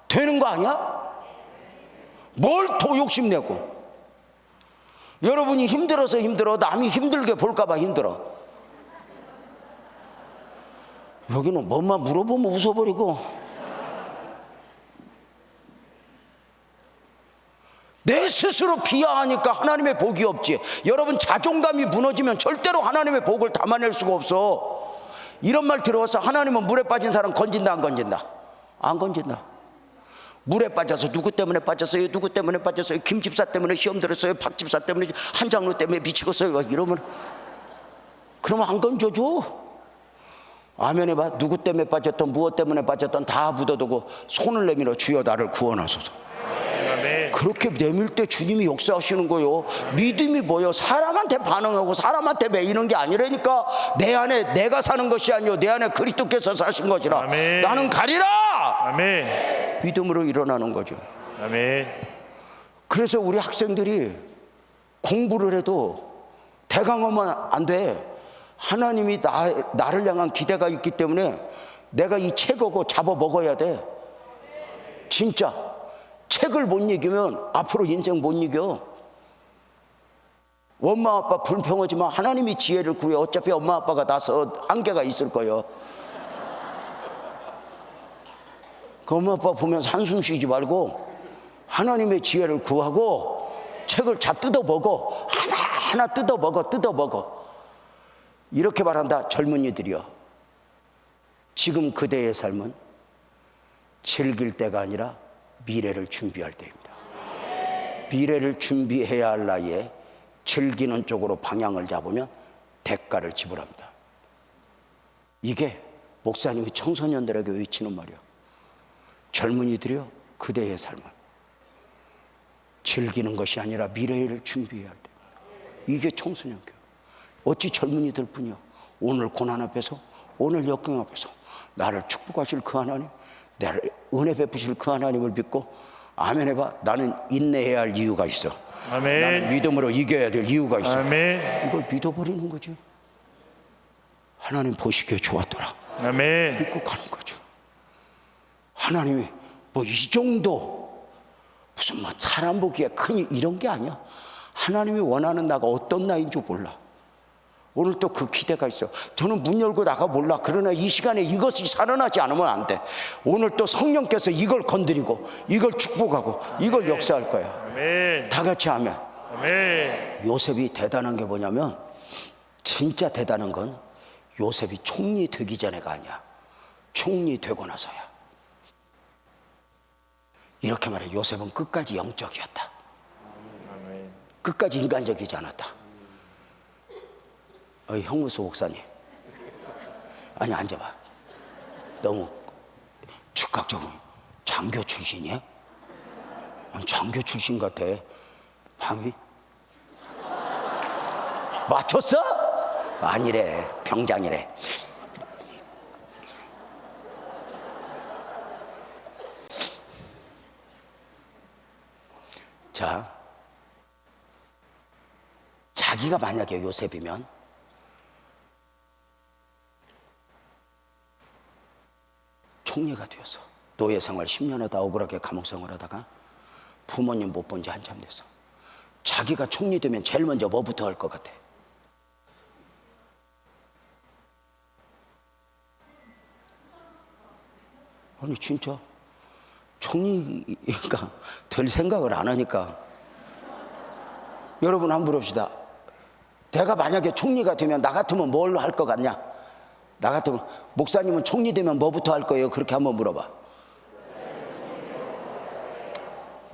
되는 거 아니야? 뭘 더 욕심내고. 여러분이 힘들어서 힘들어. 남이 힘들게 볼까봐 힘들어. 여기는 뭐만 물어보면 웃어버리고. 내 스스로 비하하니까 하나님의 복이 없지. 여러분 자존감이 무너지면 절대로 하나님의 복을 담아낼 수가 없어. 이런 말 들어봤어? 하나님은 물에 빠진 사람 건진다 안 건진다? 안 건진다. 물에 빠져서 누구 때문에 빠졌어요? 누구 때문에 빠졌어요? 김집사 때문에 시험 들었어요? 박집사 때문에 한장로 때문에 미치겠어요? 이러면 그러면 안 건져줘. 아멘 해봐. 누구 때문에 빠졌던 무엇 때문에 빠졌던 다 묻어두고 손을 내밀어 주여 나를 구원하소서. 그렇게 내밀 때 주님이 역사하시는 거요. 믿음이 뭐요? 사람한테 반응하고 사람한테 매이는 게 아니라니까. 내 안에 내가 사는 것이 아니요 내 안에 그리스도께서 사신 것이라. 아멘. 나는 가리라. 아멘. 믿음으로 일어나는 거죠. 아멘. 그래서 우리 학생들이 공부를 해도 대강하면 안 돼. 하나님이 나를 향한 기대가 있기 때문에 내가 이 책하고 잡아 먹어야 돼. 진짜 책을 못 이기면 앞으로 인생 못 이겨. 엄마 아빠 불평하지만 하나님이 지혜를 구해. 어차피 엄마 아빠가 나서 한계가 있을 거예요. 그 엄마 아빠 보면서 한숨 쉬지 말고 하나님의 지혜를 구하고 책을 다 뜯어 먹어. 하나하나 뜯어 먹어. 이렇게 말한다. 젊은이들이여, 지금 그대의 삶은 즐길 때가 아니라 미래를 준비할 때입니다. 미래를 준비해야 할 나이에 즐기는 쪽으로 방향을 잡으면 대가를 지불합니다. 이게 목사님이 청소년들에게 외치는 말이야. 젊은이들이여, 그대의 삶은 즐기는 것이 아니라 미래를 준비해야 할 때. 이게 청소년 교육. 어찌 젊은이들 뿐이야. 오늘 고난 앞에서, 오늘 역경 앞에서 나를 축복하실 그 하나님, 나를 은혜 베푸실 그 하나님을 믿고 아멘 해봐. 나는 인내해야 할 이유가 있어. 아멘. 나는 믿음으로 이겨야 될 이유가 있어. 아멘. 이걸 믿어버리는 거지. 하나님 보시기에 좋았더라. 아멘. 믿고 가는 거죠. 하나님이 뭐 이 정도 무슨 뭐 사람 보기에 큰 이런 게 아니야. 하나님이 원하는 나가 어떤 나이인 줄 몰라. 오늘 또 그 기대가 있어. 저는 문 열고 나가 몰라. 그러나 이 시간에 이것이 살아나지 않으면 안 돼. 오늘 또 성령께서 이걸 건드리고 이걸 축복하고 이걸 역사할 거야. 아멘. 다 같이 하면. 아멘. 요셉이 대단한 게 뭐냐면, 진짜 대단한 건 요셉이 총리 되기 전에가 아니야. 총리 되고 나서야. 이렇게 말해. 요셉은 끝까지 영적이었다. 끝까지 인간적이지 않았다. 형무소 목사님, 아니 앉아봐. 너무 즉각적으로 장교 출신이야? 아니, 장교 출신 같아. 방위? 맞췄어? 아니래, 병장이래. 자, 자기가 만약에 요셉이면 총리가 되었어. 노예 생활 10년 하다 억울하게 감옥 생활 하다가 부모님 못 본 지 한참 됐어. 자기가 총리 되면 제일 먼저 뭐부터 할 것 같아? 아니 진짜 총리가 될 생각을 안 하니까. 여러분 한번 물어봅시다. 내가 만약에 총리가 되면 나 같으면 뭘 할 것 같냐? 나 같으면 목사님은 총리 되면 뭐부터 할 거예요? 그렇게 한번 물어봐.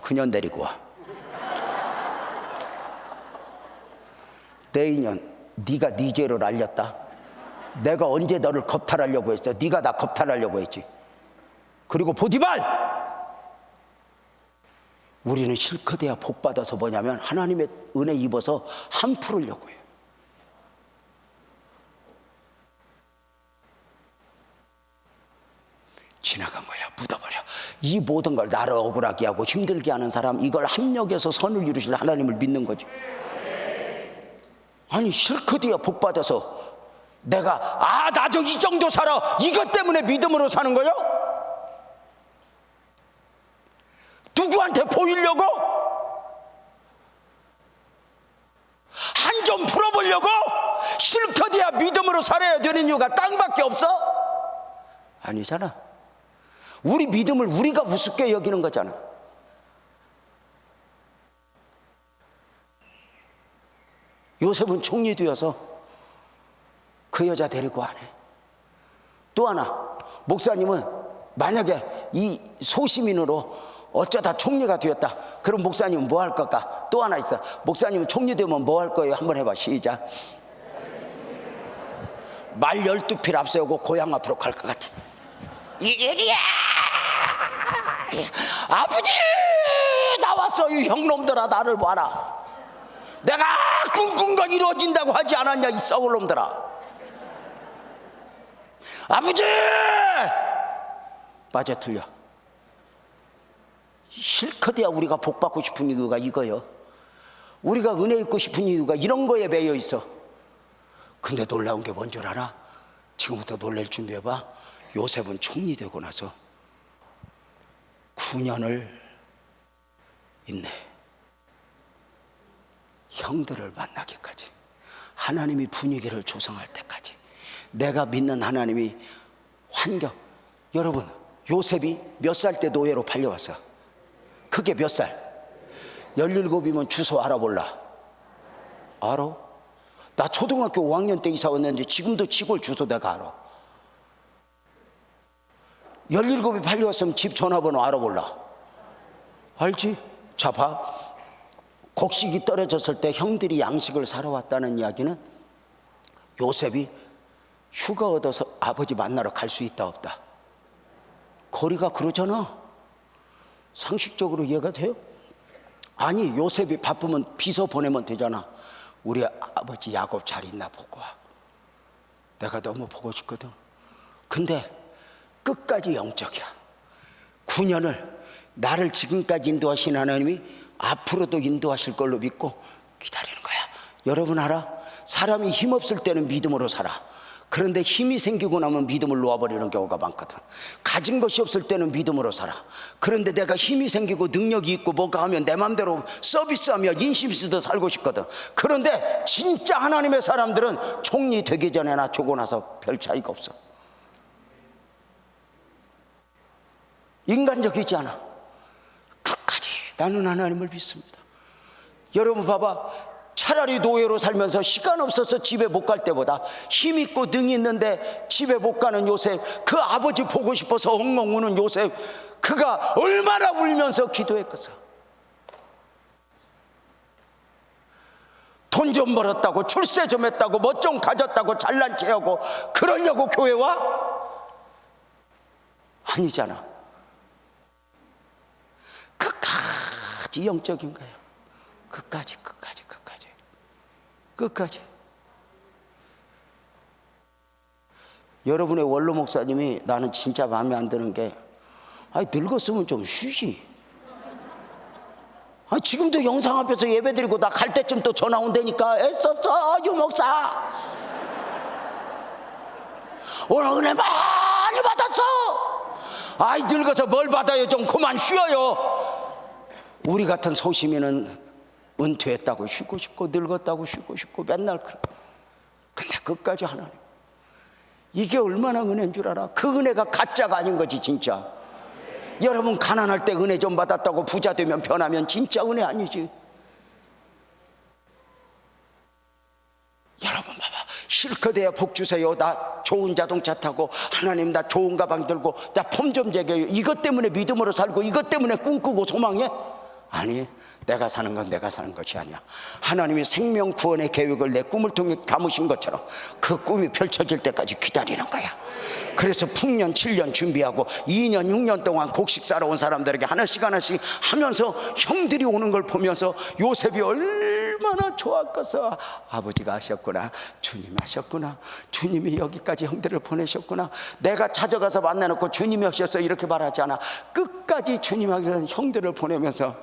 그년 데리고 와. 내 인연, 네가 네 죄를 알렸다. 내가 언제 너를 겁탈하려고 했어? 네가 나 겁탈하려고 했지. 그리고 보디발! 우리는 실컷해야 복 받아서 뭐냐면 하나님의 은혜 입어서 한 풀으려고 해요. 지나간 거야. 묻어버려. 이 모든 걸 나를 억울하게 하고 힘들게 하는 사람, 이걸 합력해서 선을 이루실 하나님을 믿는 거지. 아니 실컷해야 복 받아서 내가 나 저 이 정도 살아, 이것 때문에 믿음으로 사는 거요? 누구한테 보이려고? 한 점 풀어보려고? 실컷해야 믿음으로 살아야 되는 이유가 땅밖에 없어? 아니잖아. 우리 믿음을 우리가 우습게 여기는 거잖아. 요셉은 총리 되어서 그 여자 데리고 안 해. 또 하나, 목사님은 만약에 이 소시민으로 어쩌다 총리가 되었다. 그럼 목사님은 뭐 할 걸까? 또 하나 있어. 목사님은 총리 되면 뭐 할 거예요? 한번 해봐. 시작. 말 12필 앞세우고 고향 앞으로 갈 것 같아. 이리야! 아버지! 나왔어. 이 형놈들아, 나를 봐라. 내가 꿈꾼 거 이루어진다고 하지 않았냐, 이 썩을 놈들아. 아버지! 빠져들려. 실컷해야 우리가 복받고 싶은 이유가 이거요. 우리가 은혜 입고 싶은 이유가 이런 거에 매여 있어. 근데 놀라운 게 뭔 줄 알아? 지금부터 놀랄 준비해봐. 요셉은 총리 되고 나서 9년을 있네. 형들을 만나기까지, 하나님이 분위기를 조성할 때까지, 내가 믿는 하나님이 환경. 여러분, 요셉이 몇 살 때 노예로 팔려왔어? 그게 몇 살? 17이면 주소 알아볼라. 알아? 나 초등학교 5학년 때 이사 왔는데 지금도 시골 주소 내가 알아. 17이 팔려왔으면 집 전화번호 알아볼라. 알지? 자, 봐. 곡식이 떨어졌을 때 형들이 양식을 사러 왔다는 이야기는 요셉이 휴가 얻어서 아버지 만나러 갈 수 있다 없다? 거리가 그러잖아. 상식적으로 이해가 돼요? 아니, 요셉이 바쁘면 비서 보내면 되잖아. 우리 아버지 야곱 잘 있나 보고 와. 내가 너무 보고 싶거든. 근데 끝까지 영적이야. 9년을 나를 지금까지 인도하신 하나님이 앞으로도 인도하실 걸로 믿고 기다리는 거야. 여러분 알아? 사람이 힘없을 때는 믿음으로 살아. 그런데 힘이 생기고 나면 믿음을 놓아버리는 경우가 많거든. 가진 것이 없을 때는 믿음으로 살아. 그런데 내가 힘이 생기고 능력이 있고 뭐가 하면 내 맘대로 서비스하며 인심 있어도 살고 싶거든. 그런데 진짜 하나님의 사람들은 총리 되기 전에나 되고 나서 별 차이가 없어. 인간적이지 않아. 끝까지 나는 하나님을 믿습니다. 여러분 봐봐. 차라리 노예로 살면서 시간 없어서 집에 못 갈 때보다 힘 있고 능이 있는데 집에 못 가는 요셉, 그 아버지 보고 싶어서 엉엉 우는 요셉, 그가 얼마나 울면서 기도했겠어. 돈 좀 벌었다고, 출세 좀 했다고, 뭐 좀 가졌다고 잘난 체하고 그러려고 교회 와? 아니잖아. 끝까지 영적인 거예요. 끝까지. 여러분의 원로 목사님이 나는 진짜 마음에 안 드는 게, 아니 늙었으면 좀 쉬지. 아니 지금도 영상 앞에서 예배 드리고 나 갈 때쯤 또 전화 온다니까. 애썼어 유 목사, 오늘 은혜 많이 받았어. 아이 늙어서 뭘 받아요, 좀 그만 쉬어요. 우리 같은 소시민은 은퇴했다고 쉬고 싶고 늙었다고 쉬고 싶고 맨날 그래. 근데 끝까지 하나님, 이게 얼마나 은혜인 줄 알아? 그 은혜가 가짜가 아닌 거지 진짜. 여러분 가난할 때 은혜 좀 받았다고 부자 되면 변하면 진짜 은혜 아니지. 실컷해야 복 주세요. 나 좋은 자동차 타고, 하나님 나 좋은 가방 들고, 나 폼 좀 제게요. 이것 때문에 믿음으로 살고, 이것 때문에 꿈꾸고 소망해? 아니, 내가 사는 건 내가 사는 것이 아니야. 하나님이 생명 구원의 계획을 내 꿈을 통해 감으신 것처럼 그 꿈이 펼쳐질 때까지 기다리는 거야. 그래서 풍년 7년 준비하고 2년 6년 동안 곡식 사러 온 사람들에게 하나씩 하나씩 하면서 형들이 오는 걸 보면서 요셉이 얼마나 좋았겠어. 아버지가 하셨구나, 주님 하셨구나, 주님이 여기까지 형들을 보내셨구나, 내가 찾아가서 만나놓고 주님이 하셨어 이렇게 말하지 않아. 끝까지 주님 하셔서 형들을 보내면서,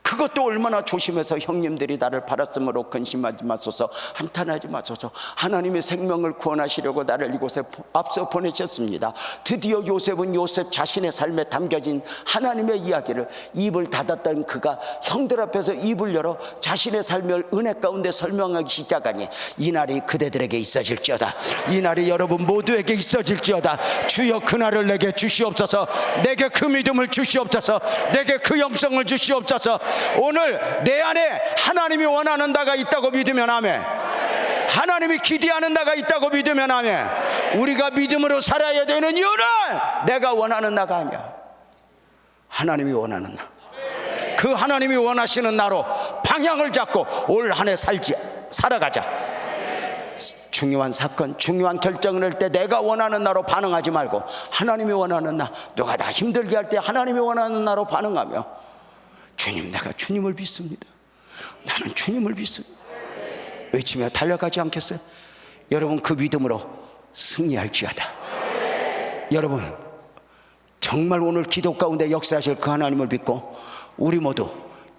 그것도 얼마나 조심해서 형님들이 나를 팔았으므로 근심하지 마소서, 한탄하지 마소서, 하나님의 생명을 구원하시려고 나를 이곳에 앞서 보내셨습니다. 드디어 요셉은 요셉 자신의 삶에 담겨진 하나님의 이야기를 입을 닫았던 그가 형들 앞에서 입을 열어 자신의 삶을 은혜 가운데 설명하기 시작하니, 이날이 그대들에게 있어질지어다. 이날이 여러분 모두에게 있어질지어다. 주여 그날을 내게 주시옵소서. 내게 그 믿음을 주시옵소서. 내게 그 영성을 주시옵소서. 오늘 내 안에 하나님이 원하는 나가 있다고 믿으면 아멘. 하나님이 기대하는 나가 있다고 믿으면 아멘. 우리가 믿음으로 살아야 되는 이유는 내가 원하는 나가 아니야. 하나님이 원하는 나. 그 하나님이 원하시는 나로 방향을 잡고 올 한 해 살아가자. 중요한 사건, 중요한 결정을 할 때 내가 원하는 나로 반응하지 말고 하나님이 원하는 나, 누가 나 힘들게 할 때 하나님이 원하는 나로 반응하며, 주님, 내가 주님을 믿습니다, 나는 주님을 믿습니다 외치며 달려가지 않겠어요? 여러분 그 믿음으로 승리할지어다. 여러분 정말 오늘 기도 가운데 역사하실 그 하나님을 믿고 우리 모두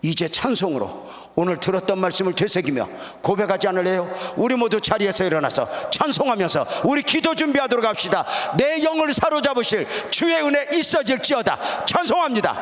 이제 찬송으로 오늘 들었던 말씀을 되새기며 고백하지 않을래요? 우리 모두 자리에서 일어나서 찬송하면서 우리 기도 준비하도록 합시다. 내 영을 사로잡으실 주의 은혜 있어질지어다. 찬송합니다.